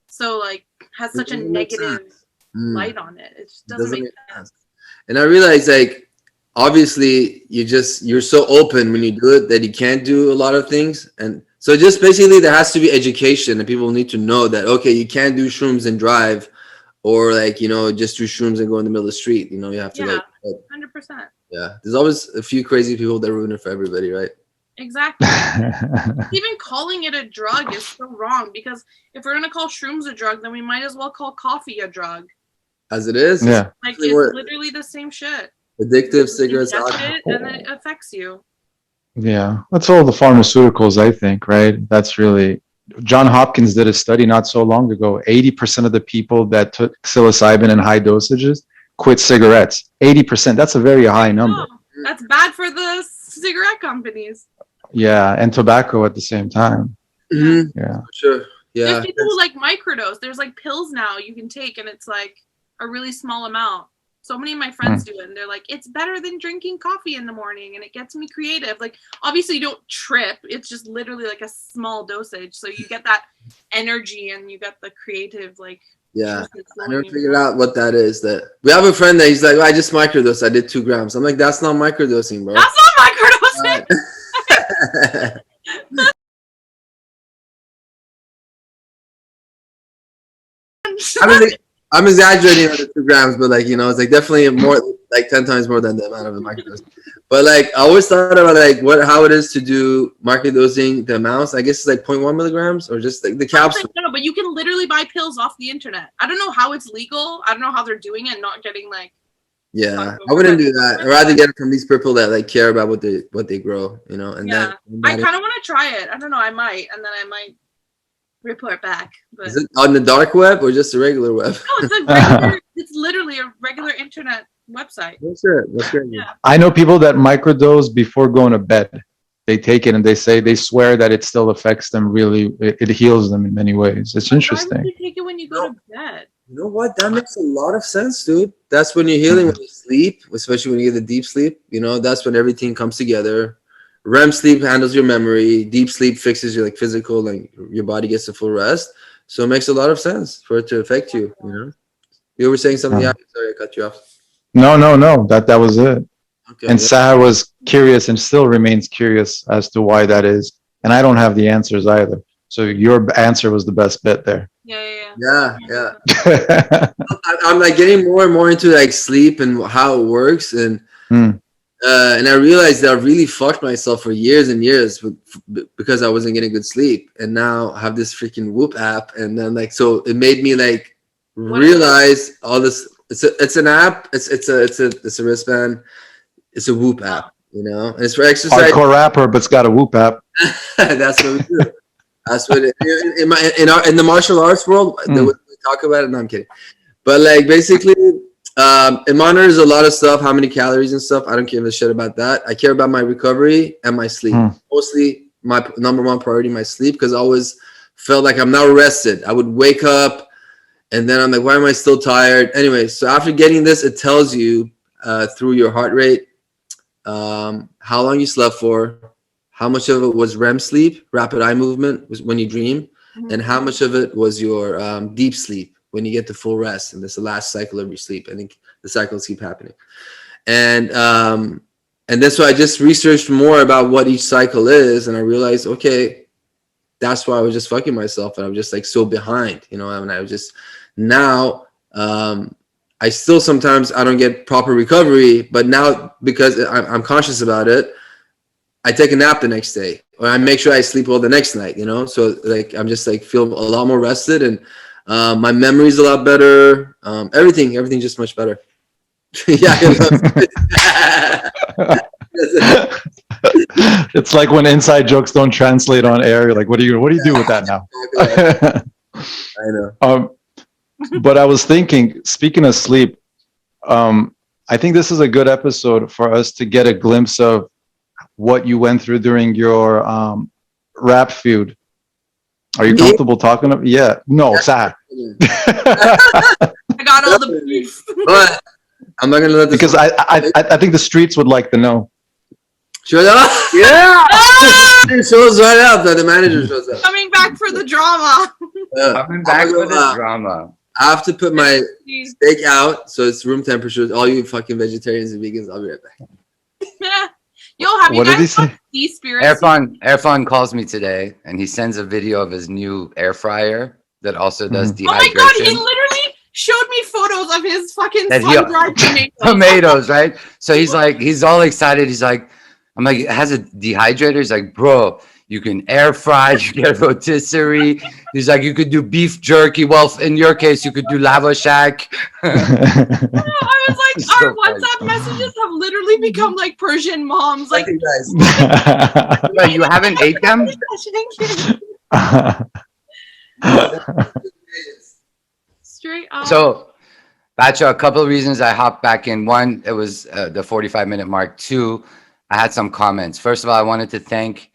so like has such a negative light on it. It just doesn't make sense. And I realize like obviously you're so open when you do it that you can't do a lot of things, and so just basically there has to be education, and people need to know that, okay, you can't do shrooms and drive, or like, just do shrooms and go in the middle of the street. You have to 100%. Yeah. There's always a few crazy people that ruin it for everybody, right? Exactly. Even calling it a drug is so wrong, because if we're going to call shrooms a drug, then we might as well call coffee a drug. As it is? Yeah. Like it's literally the same shit. Addictive, cigarettes, alcohol. And it affects you. Yeah, that's all the pharmaceuticals, I think, right? That's really John Hopkins did a study not so long ago. 80% of the people that took psilocybin in high dosages quit cigarettes. 80%. That's a very high number. Oh, that's bad for the cigarette companies. Yeah, and tobacco at the same time. Mm-hmm. Yeah, sure. Yeah. There's people who like microdose. There's like pills now you can take, and it's like a really small amount. So many of my friends do it, and they're like, it's better than drinking coffee in the morning, and it gets me creative. Like, obviously, you don't trip. It's just literally like a small dosage. So you get that energy, and you get the creative, like. Yeah, I never figured out what that is. That we have a friend that he's like, I just microdosed. I did 2 grams. I'm like, that's not microdosing, bro. That's not microdosing. I'm exaggerating on the 2 grams, but like, you know, it's like definitely more, like 10 times more than the amount of the microdose. But like, I always thought about like how it is to do microdosing the amounts. I guess it's like 0.1 milligrams or just like the capsule. No, but you can literally buy pills off the internet. I don't know how it's legal. I don't know how they're doing it, not getting like. Yeah, I wouldn't do that. I'd rather get it from these people that like care about what they grow, you know. And yeah, I kind of want to try it. I don't know. I might, and then I might report back. But is it on the dark web or just the regular web? No, it's a regular. It's literally a regular internet website. That's great. Yeah. I know people that microdose before going to bed. They take it and they swear that it still affects them really. It heals them in many ways. It's interesting. Why would you take it when you go to bed? You know what? That makes a lot of sense, dude. That's when you're healing when you sleep, especially when you get the deep sleep. You know, that's when everything comes together. REM sleep handles your memory. Deep sleep fixes your like physical, like your body gets a full rest. So it makes a lot of sense for it to affect you. You know, you were saying something. Yeah, sorry, I cut you off. No. That was it. Okay, and Sahar was curious and still remains curious as to why that is. And I don't have the answers either. So your answer was the best bet there. Yeah. I'm like getting more and more into like sleep and how it works, and I realized that I really fucked myself for years and years because I wasn't getting good sleep, and now I have this freaking Whoop app, and then like so it made me like realize all this. It's an app. It's a wristband. It's a Whoop app, you know, and it's for exercise. Hardcore rapper, but it's got a Whoop app. That's what we do. That's what in the martial arts world we talk about it. No, I'm kidding. But like basically, it monitors a lot of stuff, how many calories and stuff. I don't give a shit about that. I care about my recovery and my sleep. Mostly my number one priority, my sleep, because I always felt like I'm not rested. I would wake up and then I'm like, why am I still tired? Anyway, so after getting this, it tells you through your heart rate, how long you slept for, how much of it was REM sleep, rapid eye movement, was when you dream, and how much of it was your deep sleep, when you get the full rest, and that's the last cycle of your sleep. I think the cycles keep happening. And that's why I just researched more about what each cycle is, and I realized, okay, that's why I was just fucking myself, and I was just like so behind, you know, and I was just, now, I still sometimes I don't get proper recovery, but now because I'm conscious about it, I take a nap the next day, or I make sure I sleep well the next night, you know? So like, I'm just like, feel a lot more rested, and my memory's a lot better. Everything's just much better. Yeah. It's like when inside jokes don't translate on air. You're like, what do you do with that now? I know. But I was thinking, speaking of sleep, I think this is a good episode for us to get a glimpse of what you went through during your rap feud. Are you comfortable talking about? Yeah. No, Sahar. I got all the beef. But I'm not gonna let this, because I think the streets would like to know. Show up? Yeah. It shows right up that the manager shows up. Coming back for the drama. Coming back for the drama. I have to put my steak out so it's room temperature. All you fucking vegetarians and vegans, I'll be right back. Yo, have you guys watched Seaspiracy? Erfan calls me today, and he sends a video of his new air fryer that also does dehydration. Oh my god, he literally showed me photos of his fucking sun-dried tomatoes, right? So he's all excited. He's like, I'm like, it has a dehydrator. He's like, bro, you can air fry, you get a rotisserie. He's like, you could do beef jerky. Well, in your case, you could do lava shack. I was like, so our WhatsApp messages have literally become like Persian moms. Like, you haven't ate them? Straight up. So, Bacha, a couple of reasons I hopped back in. One, it was the 45-minute mark. Two, I had some comments. First of all, I wanted to thank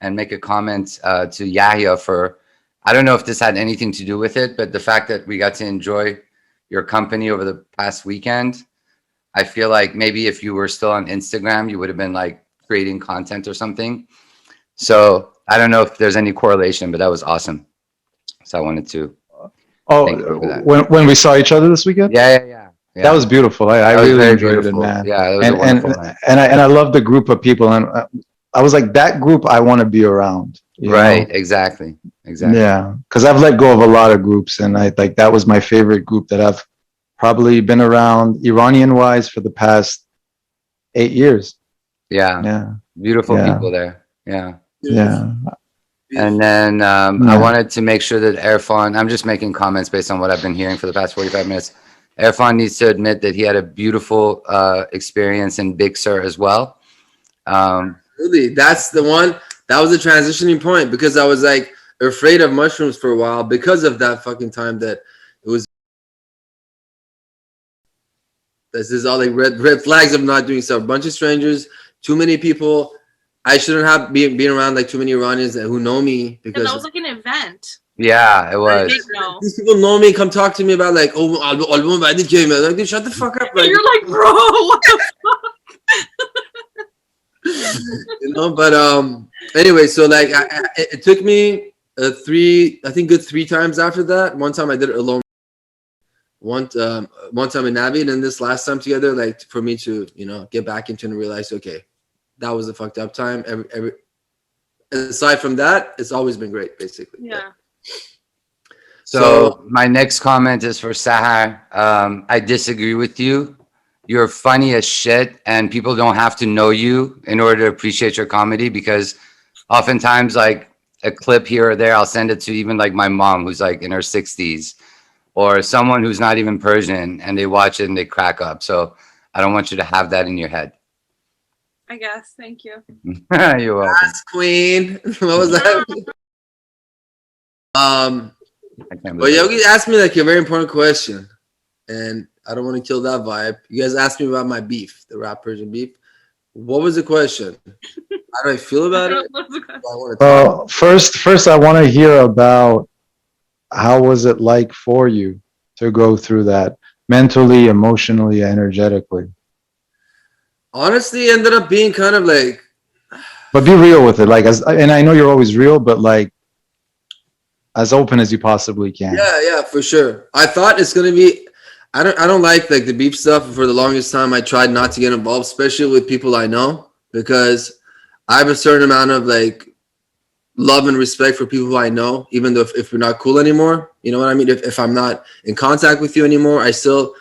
and make a comment to Yahya for, I don't know if this had anything to do with it, but the fact that we got to enjoy your company over the past weekend. I feel like maybe if you were still on Instagram, you would have been like creating content or something. So I don't know if there's any correlation, but that was awesome. So I wanted to. Oh, when we saw each other this weekend? Yeah. That was beautiful. I really enjoyed it, man. Yeah, it was a wonderful night. And I love the group of people, and I was like, that group I want to be around. Right, exactly. Yeah, because I've let go of a lot of groups, and I like that was my favorite group that I've probably been around Iranian-wise for the past 8 years. Yeah. Beautiful people there. Yeah. And then I wanted to make sure that Erfan, I'm just making comments based on what I've been hearing for the past 45 minutes. Erfan needs to admit that he had a beautiful experience in Big Sur as well. Really, that's the one. That was a transitioning point because I was like afraid of mushrooms for a while because of that fucking time that it was. This is all like red flags of not doing stuff. A bunch of strangers, too many people. I shouldn't have been around like too many Iranians who know me because that was like an event. Yeah, it was. These people know me, come talk to me about like, oh, album بعدين came. Like, dude, shut the fuck up. Like, you're like, bro, what the fuck? But anyway, so like it took me good 3 times after that. One time I did it alone. One time in Navi, and then this last time together, like for me to get back into and realize, okay, that was a fucked up time. Every aside from that, it's always been great, basically. Yeah. So my next comment is for Sahar. I disagree with you. You're funny as shit, and people don't have to know you in order to appreciate your comedy, because oftentimes like a clip here or there, I'll send it to even like my mom who's like in her 60s or someone who's not even Persian, and they watch it and they crack up. So I don't want you to have that in your head. I guess. Thank you. You're welcome. Yes, queen. What was that? Well, Yogi asked me like a very important question, and I don't want to kill that vibe. You guys asked me about my beef, the rap Persian beef. What was the question? How do I feel about it? First, I want to hear about how was it like for you to go through that mentally, emotionally, energetically. Honestly, ended up being kind of like. But be real with it, like and I know you're always real, but like as open as you possibly can. Yeah, for sure. I thought it's gonna be. I don't like the beef stuff. For the longest time, I tried not to get involved, especially with people I know, because I have a certain amount of like love and respect for people who I know, even though if we're not cool anymore. You know what I mean? If I'm not in contact with you anymore, I feel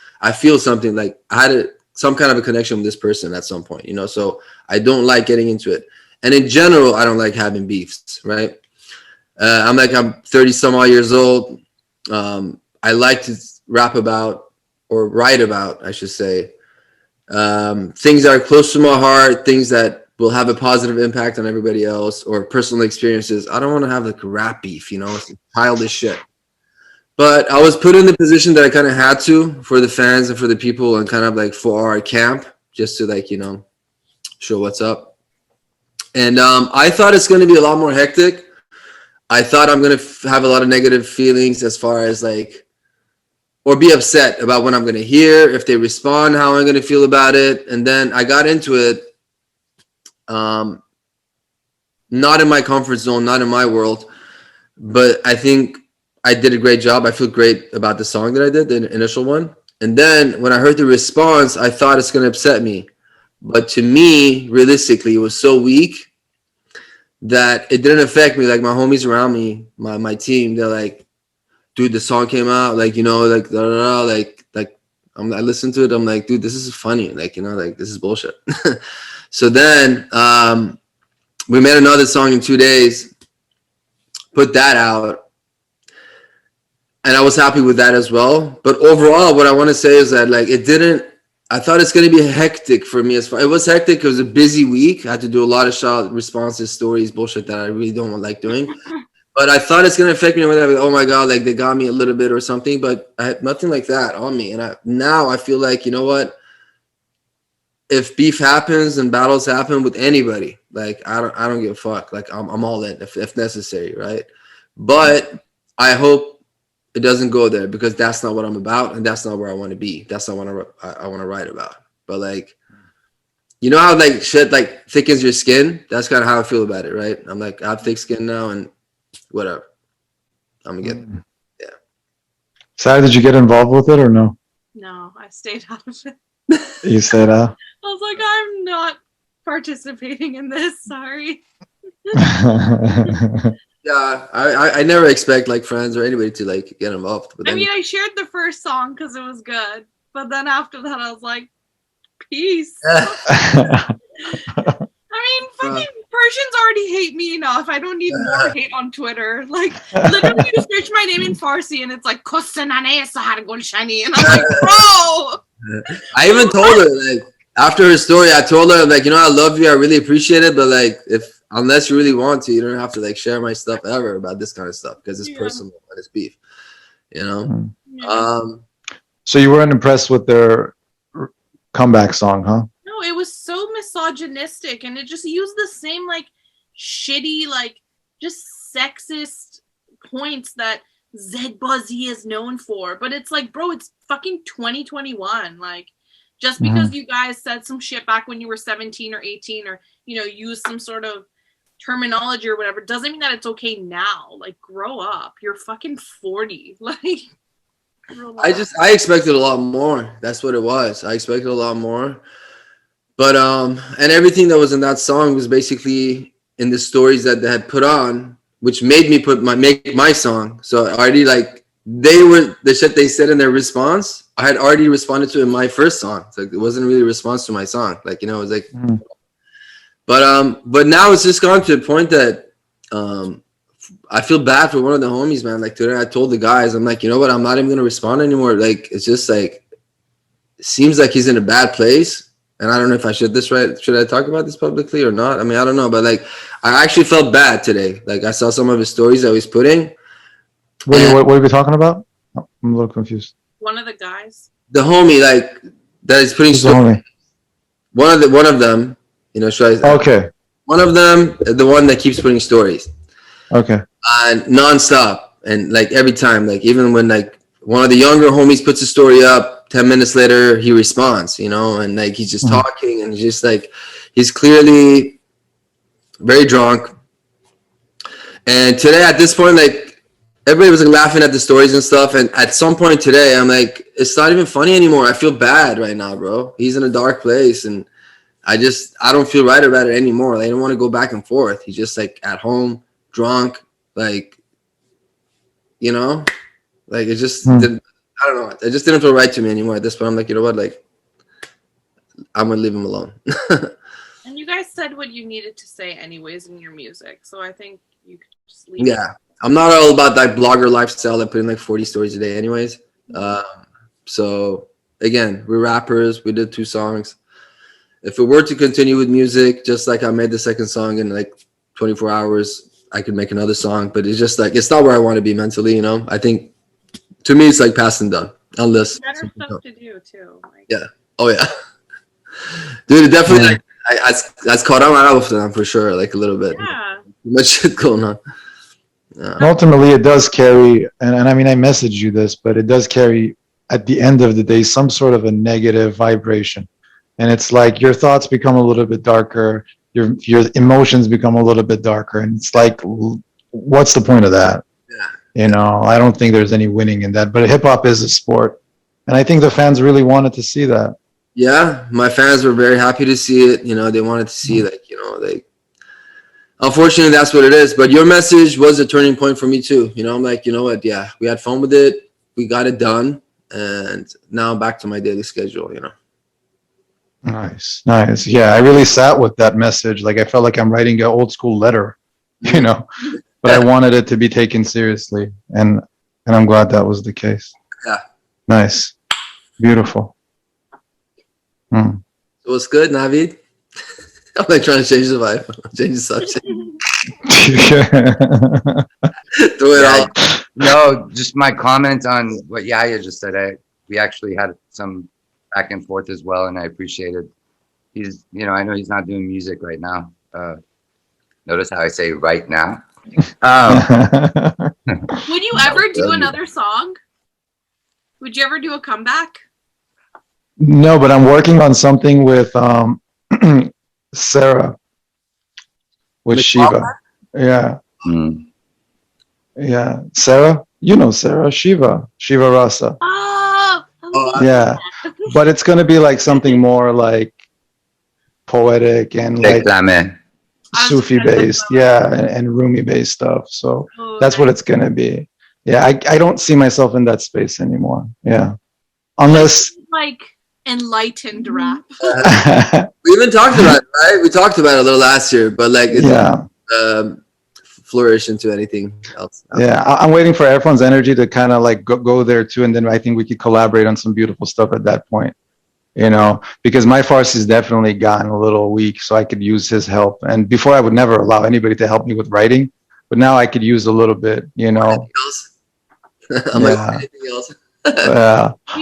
something like I had some kind of a connection with this person at some point. So I don't like getting into it. And in general, I don't like having beefs, right? I'm 30 some odd years old. I like to rap about, or write about, I should say, things that are close to my heart, things that will have a positive impact on everybody else, or personal experiences. I don't want to have like a rap beef, it's childish shit. But I was put in the position that I kind of had to for the fans and for the people, and kind of like for our camp, just to like, show what's up. And I thought it's going to be a lot more hectic. I thought I'm going to have a lot of negative feelings as far as like, or be upset about what I'm going to hear, if they respond, how I'm going to feel about it. And then I got into it, not in my comfort zone, not in my world, but I think I did a great job. I feel great about the song that I did, the initial one. And then when I heard the response, I thought it's going to upset me. But to me, realistically, it was so weak that it didn't affect me. Like my homies around me, my team, they're like, dude, the song came out, like, like, I listened to it. I'm like, dude, this is funny. Like, like this is bullshit. So then we made another song in 2 days, put that out. And I was happy with that as well. But overall, what I want to say is that like I thought it's going to be hectic for me. It was hectic. It was a busy week. I had to do a lot of shot responses, stories, bullshit that I really don't like doing. But I thought it's gonna affect me when I, oh my god, like they got me a little bit or something. But I had nothing like that on me, and now I feel like, you know what? If beef happens and battles happen with anybody, like I don't give a fuck. Like I'm all in if necessary, right? But I hope it doesn't go there, because that's not what I'm about, and that's not where I want to be. That's not what I want to write about. But like, you know how like shit like thickens your skin? That's kind of how I feel about it, right? I'm like, I have thick skin now, and whatever. I'm gonna get it. Yeah. Sahar, did you get involved with it or no? No, I stayed out of it. You said, I was like, I'm not participating in this. Sorry. Yeah, I never expect like friends or anybody to like get involved. But I mean, I shared the first song because it was good, but then after that, I was like, peace. I mean, fucking Persians already hate me enough. I don't need more hate on Twitter. Like, literally, you search my name in Farsi and it's like, Sahar Golshani. And I'm like, bro! I even told her, like, after her story, I told her, like, you know, I love you. I really appreciate it. But, like, unless you really want to, you don't have to, like, share my stuff ever about this kind of stuff, because it's personal and it's beef, you know? Yeah. So you weren't impressed with their comeback song, huh? No, it was so misogynistic, and it just used the same like shitty, like just sexist points that Zed Buzzy is known for. But it's like, bro, it's fucking 2021. Like, just because you guys said some shit back when you were 17 or 18, or, you know, use some sort of terminology or whatever, doesn't mean that it's okay now. Like, grow up. You're fucking 40. Like, I expected a lot more. That's what it was. I expected a lot more. But and everything that was in that song was basically in the stories that they had put on, which made me make my song. So I already, like, the shit they said in their response, I had already responded to in my first song. So it wasn't really a response to my song. Like, you know, it was like but now it's just gone to the point that I feel bad for one of the homies, man. Like, today I told the guys, I'm like, you know what, I'm not even gonna respond anymore. Like, it's just like, it seems like he's in a bad place. And I don't know if I should I talk about this publicly or not? I mean, I don't know, but like, I actually felt bad today. Like, I saw some of his stories that he was putting. What are we talking about? I'm a little confused. one of the guys. The homie, like, that is putting stories. One of them, you know, okay. One of them, the one that keeps putting stories. Okay. And nonstop, and like every time, like even when like one of the younger homies puts a story up, 10 minutes later he responds, you know, and like he's just talking, and just like he's clearly very drunk. And today at this point, like everybody was like laughing at the stories and stuff, and at some point today I'm like, it's not even funny anymore. I feel bad right now, bro. He's in a dark place, and I don't feel right about it anymore. Like, I don't want to go back and forth. He's just like at home, drunk, like, you know, like it just didn't, I don't know, it just didn't feel right to me anymore at this point. I'm like, you know what, like, I'm gonna leave him alone. And you guys said what you needed to say anyways in your music, so I think you could just leave it. I'm not all about that blogger lifestyle that putting like 40 stories a day anyways. So again, we're rappers, we did 2 songs. If it were to continue with music, just like I made the second song in like 24 hours, I could make another song, but it's just like, it's not where I want to be mentally, you know? I think, to me, it's like past and done. Unless better stuff to do too. Like, yeah. Oh yeah. Dude, it definitely, like, I caught on with them for sure, like a little bit. Yeah. Too much shit going on. Ultimately, it does carry, and I mean, I messaged you this, but it does carry, at the end of the day, some sort of a negative vibration. And it's like your thoughts become a little bit darker, your emotions become a little bit darker, and it's like, what's the point of that? Yeah. You know, I don't think there's any winning in that. But hip hop is a sport, and I think the fans really wanted to see that. Yeah, my fans were very happy to see it. You know, they wanted to see, like, you know, like, unfortunately, that's what it is. But your message was a turning point for me too. You know, I'm like, you know what? Yeah, we had fun with it, we got it done, and now I'm back to my daily schedule. You know. Nice. Yeah, I really sat with that message. Like, I felt like I'm writing an old school letter, you know, but I wanted it to be taken seriously, and I'm glad that was the case. Yeah. Nice. Beautiful. So what's good, Navid? I'm like trying to change the vibe, change the subject. Throw it all. No, just my comment on what Yaya just said. We actually had some back and forth as well, and I appreciated. He's, I know he's not doing music right now. Notice how I say right now. Would you ever do another song? Would you ever do a comeback? No, but I'm working on something with Sarah, with Shiva. Yeah. Yeah. Sarah, Sarah, Shiva Rasa. Oh, yeah. But it's going to be like something more like poetic and like Sufi based. Yeah. And Rumi based stuff. So that's what it's going to be. Yeah. I don't see myself in that space anymore. Yeah. Unless like enlightened rap. We even talked about it, right? We talked about it a little last year, but like it's flourish into anything else. Yeah, I'm waiting for Erfans' energy to kind of like go there too, and then I think we could collaborate on some beautiful stuff at that point. Because my Farsi has definitely gotten a little weak, so I could use his help. And before I would never allow anybody to help me with writing, but now I could use a little bit. Anything else? Anything else?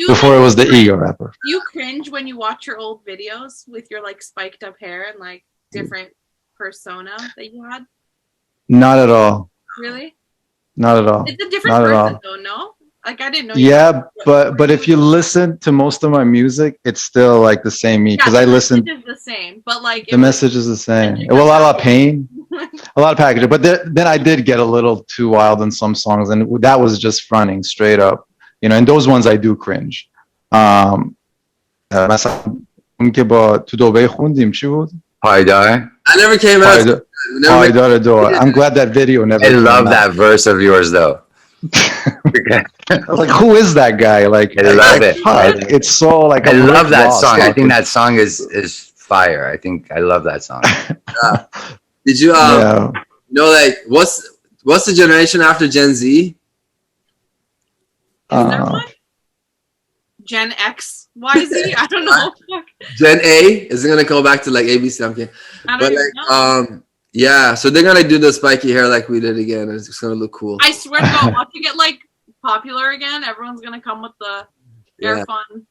Before it was the ego rapper. You cringe when you watch your old videos with your like spiked up hair and like different persona that you had? Not at all. Really? Not at all. It's a different person though, no? Like I didn't know. Yeah, but if you listen to most of my music, it's still like the same me because I listen. The message is the same, but like the message is the same. Well, a lot of pain, a lot of packaging. But then I did get a little too wild in some songs, and that was just fronting straight up. And those ones I do cringe. مثلا اون که با تو دبی خوندیم چی بود؟ پایدار. I never came out. پایدار دو. I'm glad that video never. I love that verse of yours though. I was like, who is that guy? Like, I love it. It's so like. I love that song. I think that song is fire. I think I love that song. Did you like what's the generation after Gen Z? Is there one? Gen X, Y, Z? I don't know. Gen A? Is it gonna go back to like ABC? I'm kidding. But like, know. Yeah, so they're gonna do the spiky hair like we did again, and it's just gonna look cool. I swear to God, once you get like popular again, everyone's gonna come with the Erfan.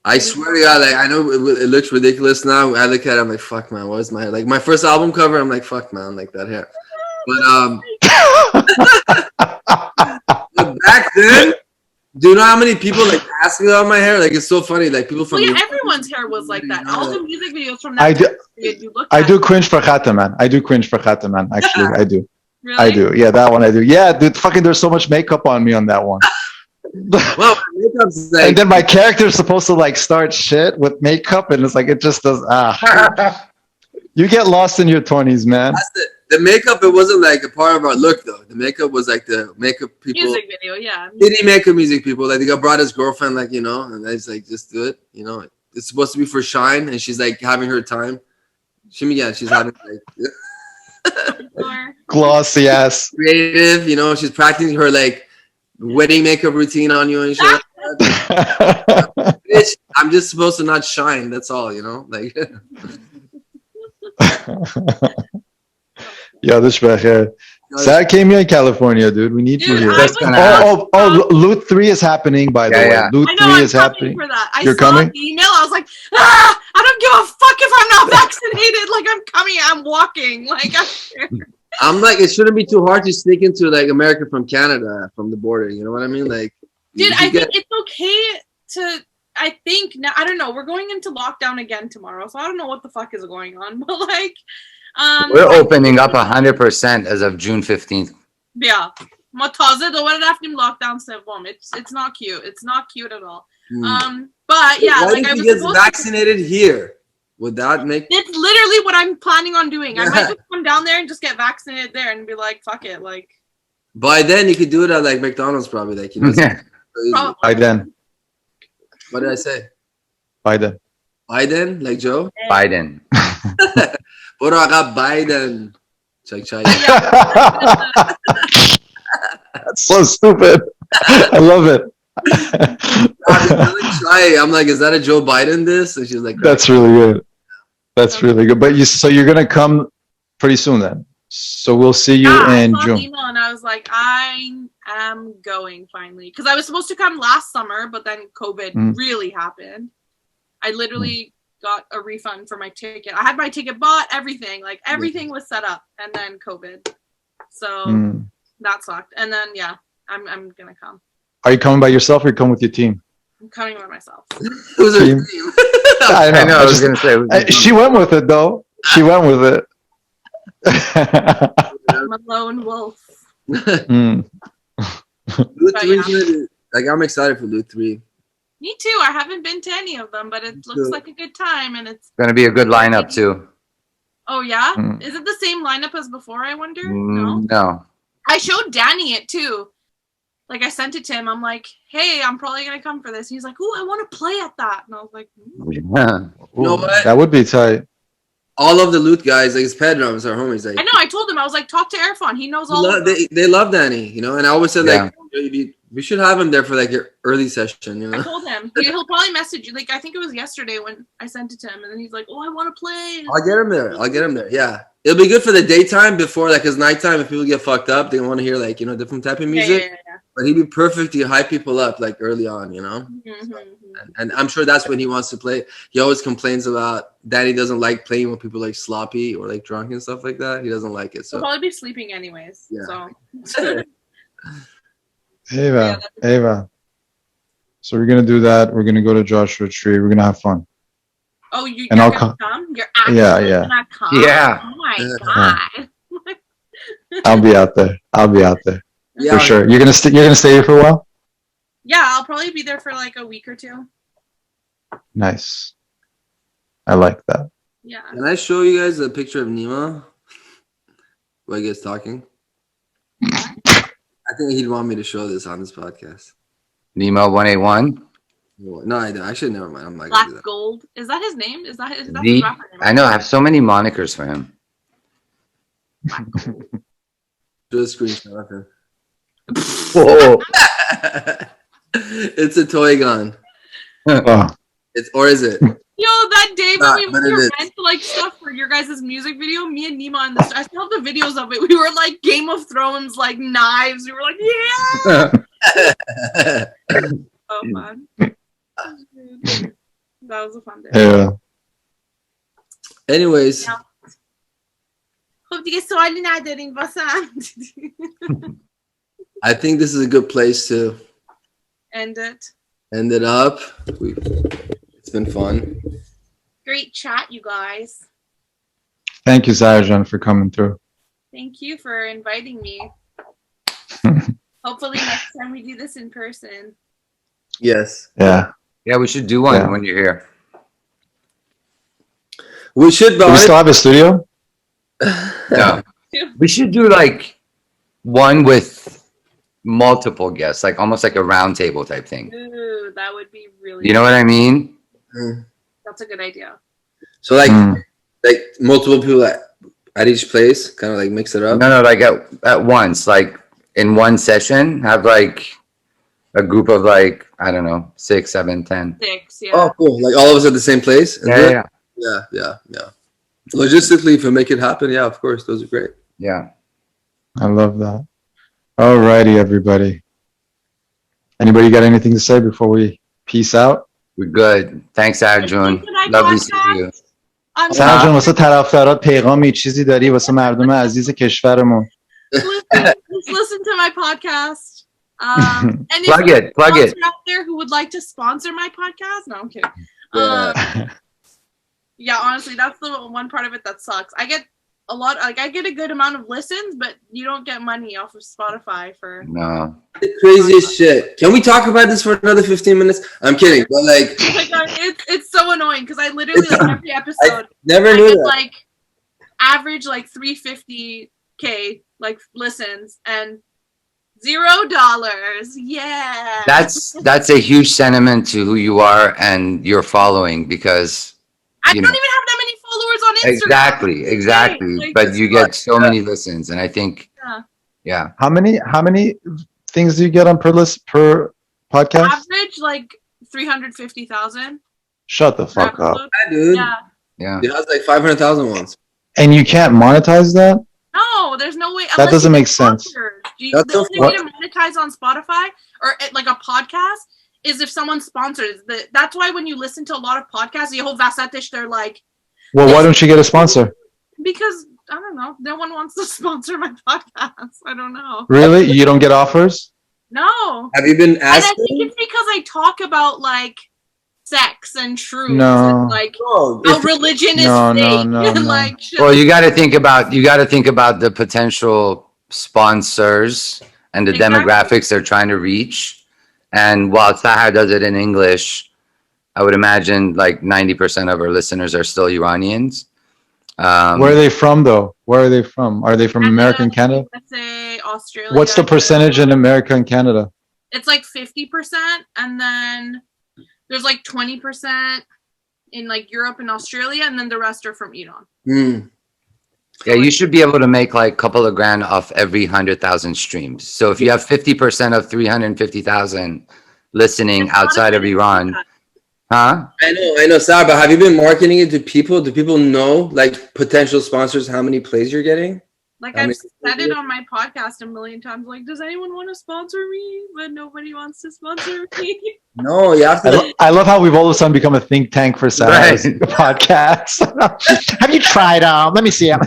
I swear to God, like I know it looks ridiculous now. I look at it, I'm like, fuck man, what is my hair? Like my first album cover, I'm like, fuck man, like that hair. But back then, do you know how many people like ask me about my hair? Like it's so funny. Like people from everyone's hair was like that. All the music videos from that I do cringe for Khataman. I do cringe for Khataman. Actually, I do. Really? I do. Yeah, that one I do. Yeah, dude, fucking there's so much makeup on me on that one. Well, makeup's like, and then my character's supposed to like start shit with makeup, and it's like it just does. You get lost in your 20s, man. The makeup, it wasn't like a part of our look though. The makeup was like the makeup people. Music video, yeah. Shitty makeup music people. Like they got brought his girlfriend, like and they just like just do it. It's supposed to be for shine, and she's like having her time. She's having like glossy ass creative. She's practicing her like wedding makeup routine on you and shit. Bitch, I'm just supposed to not shine. That's all, like. Yo, this right here. Sahar came here in California, dude. We need you here. Loot 3 is happening, by the way. Yeah. Loot 3 is happening. For that. You're coming? The email. I was like, I don't give a fuck if I'm not vaccinated. Like, I'm coming. I'm walking. Like, I'm like, it shouldn't be too hard to sneak into like America from Canada, from the border. You know what I mean? Like, dude, I think it's okay to. I think now. I don't know. We're going into lockdown again tomorrow, so I don't know what the fuck is going on. But like. We're opening up 100% as of June 15th. Yeah. It's not cute. It's not cute at all. But yeah, what if he gets vaccinated here? Would that make it's literally what I'm planning on doing. I might just come down there and just get vaccinated there and be like, fuck it. Like by then you could do it at like McDonald's probably, like by then. What did I say? Biden. Like Joe? Biden. Puro ka Biden. Check. That's so stupid. I love it. I'm like, is that a Joe Biden this? And she's like, that's really good. That's really good. But so you're gonna come pretty soon then? So we'll see you in I saw June. an email and I was like, I am going finally. Because I was supposed to come last summer, but then COVID really happened. I literally got a refund for my ticket. I had my ticket bought, everything. Like, everything was set up. And then COVID. So that sucked. And then, yeah, I'm going to come. Are you coming by yourself or you come with your team? I'm coming by myself. Who's her team? I know. I was going to say. She went with it, though. She went with it. I'm a lone wolf. Loot 3, like, I'm excited for Loot 3. Me too. I haven't been to any of them, but it looks like a good time, and it's going to be a good lineup too. Oh yeah? Is it the same lineup as before, I wonder? No. I showed Danny it too. Like, I sent it to him. I'm like, hey, I'm probably gonna come for this. And he's like, oh, I want to play at that. And I was like, Yeah. You know what? That would be tight. All of the Loot guys, like his Pedrums, our homies. Like, I know. I told him. I was like, talk to Erfan. He knows all of them. They love Danny, you know. And I always said like, we should have him there for like your early session, you know. I told him he'll probably message you. Like, I think it was yesterday when I sent it to him, and then he's like, oh, I want to play. I'll get him there. Yeah, it'll be good for the daytime before, like, cause nighttime, if people get fucked up, they want to hear, like, you know, different type of music. Yeah. But he'd be perfect to hype people up, like, early on, you know. And I'm sure that's when he wants to play. He always complains about Danny doesn't like playing when people like sloppy or like drunk and stuff like that. He doesn't like it. So he'll probably be sleeping anyways. Yeah. So. Ava. So we're gonna do that. We're gonna go to Joshua Tree. We're gonna have fun. Oh, you're I'll gonna come? You're actually gonna come? Yeah. Oh my god. I'll be out there. yeah, For sure. You're gonna stay here for a while? Yeah, I'll probably be there for like a week or two. Nice. I like that. Yeah. Can I show you guys a picture of Nima while he gets talking? I think he'd want me to show this on this podcast. Nemo 181. No, I actually never mind. I'm not Black gonna do that. Gold. Is that his name? Is that his rapper name? I know. I have so many monikers for him. Do a screenshot of him. Whoa. It's a toy gun. Oh. Or is it? Yo, that day when we but it were is. rent like stuff for your guys' music video, me and Nima and this, I still have the videos of it. We were like Game of Thrones, like knives. We were like, yeah. So fun. That was a fun day. Yeah. Anyways, خب دیگه سوالی ندارین واسم. I think this is a good place to End it. end it up. It's been fun. Great chat, you guys. Thank you, Sarjan, for coming through. Thank you for inviting me. Hopefully next time we do this in person. Yes. Yeah. Yeah, we should do one when you're here. We should, Do we but still have a studio? No. We should do like one with multiple guests, like almost like a round table type thing. Ooh, that would be really You know what I mean? That's a good idea. So like multiple people at each place, kind of like mix it up. No, like at once, like in one session, have like a group of like, I don't know, 6, 7, 10. 6, yeah. Oh, cool! Like all of us at the same place. And Yeah. Logistically, if we make it happen, yeah, of course, those are great. Yeah. I love that. Alrighty, everybody. Anybody got anything to say before we peace out? We're good. Thanks, Arjun. Lovely to see you. سرجان واسه طرفدارات پیغامی چیزی داری واسه مردم عزیز کشورمون؟ Listen to my podcast. And Plug it. Out there who would like to sponsor my podcast? No, I'm kidding. Yeah, honestly, that's the one part of it that sucks. I get I get a good amount of listens, but you don't get money off of Spotify for. No. The craziest shit. Can we talk about this for another 15 minutes? I'm kidding, but like. Oh my God, it's so annoying because I literally like every episode. Never knew that. Like average like 350K like listens and $0. Yeah. That's a huge sentiment to who you are and your following, because I don't even have that many followers on Instagram. Exactly. Like, but you get so many listens, and I think How many things do you get on per podcast? Average like 350,000. Shut the fuck up. Yeah, dude. Yeah. It has like 500,000 ones. And you can't monetize that? No, there's no way. That doesn't make sense. The only way to monetize on Spotify or like a podcast is if someone sponsors. That's why when you listen to a lot of podcasts, they're like, well, why don't you get a sponsor? Because I don't know. No one wants to sponsor my podcast. I don't know. Really? You don't get offers? No. Have you been asking? And I think it's because I talk about like sex and truth. No. And, like how religion is fake. No. Like, well, you got to think about the potential sponsors and the demographics they're trying to reach. And while Sahar does it in English, I would imagine like 90% of our listeners are still Iranians. Where are they from, though? Where are they from? Are they from America and Canada? USA, Australia. What's the percentage in America and Canada? It's like 50%, and then there's like 20% in like Europe and Australia, and then the rest are from Iran. Yeah, you should be able to make like a couple of grand off every 100,000 streams. So if you have 50% of 350,000 listening outside of Iran. Huh? I know, Sahar, but have you been marketing it to people? Do people know, like, potential sponsors, how many plays you're getting? Like, I've said it on my podcast a million times, like, does anyone want to sponsor me? But nobody wants to sponsor me. No, you have to. I love how we've all of a sudden become a think tank for Sahar's podcast. Have you tried? Let me see. You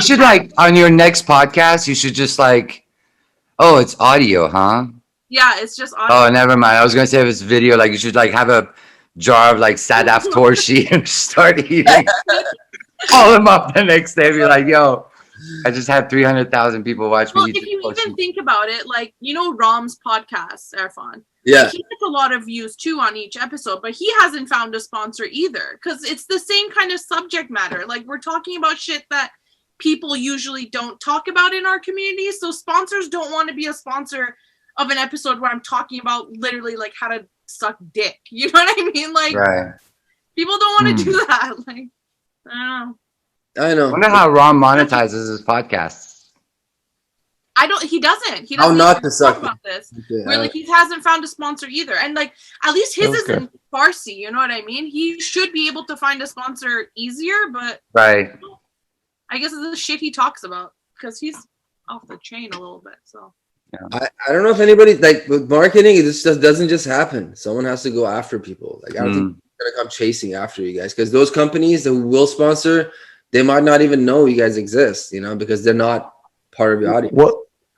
should, like, on your next podcast, you should just, like, oh, it's audio, huh? Yeah, it's just audio. Oh, never mind. I was gonna say if it's video, like you should like have a jar of like Sadaf Torshi and start eating. Call them up the next day, be like, "Yo, I just had 300,000 people watch me." Well, if you even think about it, like Ram's podcast, Erfan. Yeah, like, he gets a lot of views too on each episode, but he hasn't found a sponsor either because it's the same kind of subject matter. Like we're talking about shit that people usually don't talk about in our community, so sponsors don't want to be a sponsor of an episode where I'm talking about literally like how to suck dick. You know what I mean? Like people don't want to do that. Like I don't know. I wonder how Ron monetizes his podcasts. He doesn't not to suck about this. Okay, where like he hasn't found a sponsor either. And like at least his is in Farsi, you know what I mean? He should be able to find a sponsor easier, but I guess it's the shit he talks about because he's off the chain a little bit. So I don't know if anybody like with marketing, this just doesn't just happen. Someone has to go after people. Like I don't think they're gonna come chasing after you guys because those companies that will sponsor, they might not even know you guys exist, because they're not part of your audience.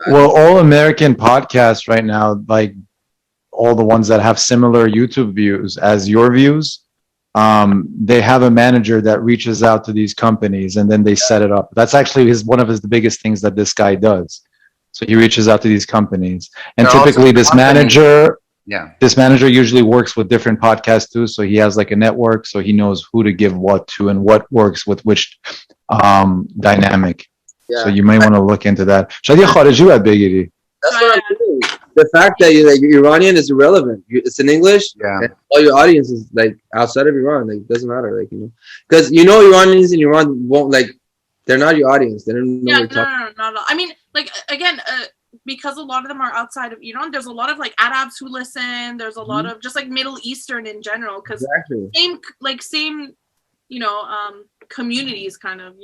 Well, all American podcasts right now, like all the ones that have similar YouTube views as your views, they have a manager that reaches out to these companies and then they set it up. That's actually one of the biggest things that this guy does. So he reaches out to these companies, and typically this manager usually works with different podcasts too. So he has like a network, so he knows who to give what to and what works with which dynamic. Yeah. So you may want to look into that. That's what I'm saying. The fact that you're Iranian is irrelevant. It's in English. Yeah. And all your audience is like outside of Iran. Like it doesn't matter. Like because Iranians in Iran won't like. They're not your audience. They don't know what you're talking about. Not at all. I mean, like again, because a lot of them are outside of Iran. There's a lot of like Arabs who listen. There's a lot of just like Middle Eastern in general. Because same, communities, kind of,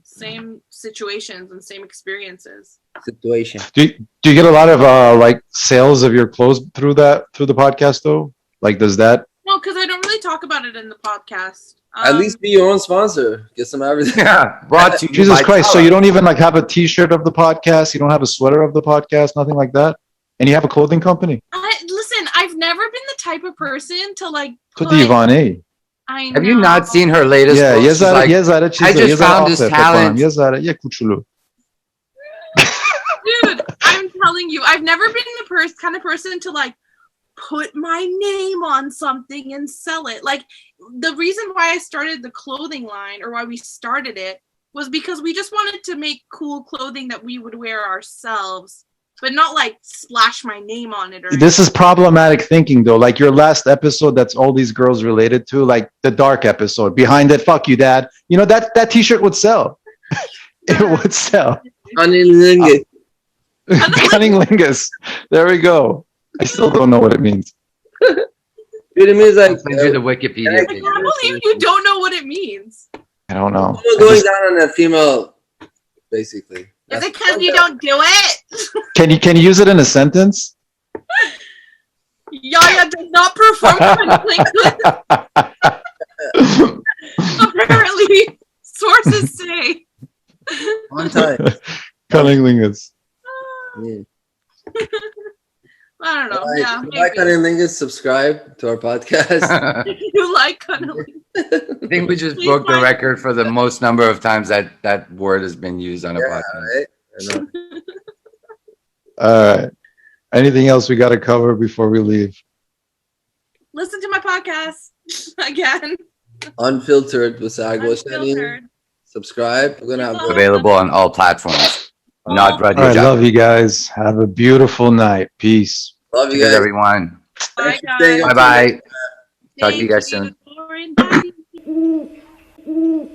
same situations and same experiences. Do you get a lot of like sales of your clothes through the podcast though? Like, does that? No, because I don't really talk about it in the podcast. At least be your own sponsor. Get some advertising. Yeah, brought to you. Jesus Christ! So you don't even like have a T-shirt of the podcast. You don't have a sweater of the podcast. Nothing like that. And you have a clothing company. Listen, I've never been the type of person to like. Put the Ivani. I know. Have you not seen her latest? Yeah, yes, like, I just found this talent. Dude, I'm telling you, I've never been the kind of person to like put my name on something and sell it. Like the reason why I started the clothing line or why we started it was because we just wanted to make cool clothing that we would wear ourselves, but not like splash my name on it. This is problematic thinking though. Like your last episode that's all these girls related to, like the dark episode, Behind It, Fuck You Dad. That T-shirt would sell. It would sell. Cunnilingus. Cunnilingus. There we go. I still don't know what it means. Vietnamese like. I'll send you the Wikipedia I page. can't believe you don't know what it means. I don't know. Going down on a female, basically. Is it because you don't do it? Can you use it in a sentence? Yaya does not perform cunnilingus. Apparently, sources say. One time. Cunnilingus. Yeah. I don't know. Right. Yeah. If you like Cunnilingus, subscribe to our podcast. You like cunnilingus. I think we just broke the record for the most number of times that word has been used on a podcast. Right? I know. All right. Anything else we got to cover before we leave? Listen to my podcast again. Unfiltered with Sahar Golshani. Unfiltered. Subscribe. We're gonna have Available on all platforms. Not ready. All right. Love you guys. Have a beautiful night. Peace. Love you Cheers, guys. everyone. Bye, Thanks for staying guys. up Bye bye. Talk to you Thank guys soon. for inviting me.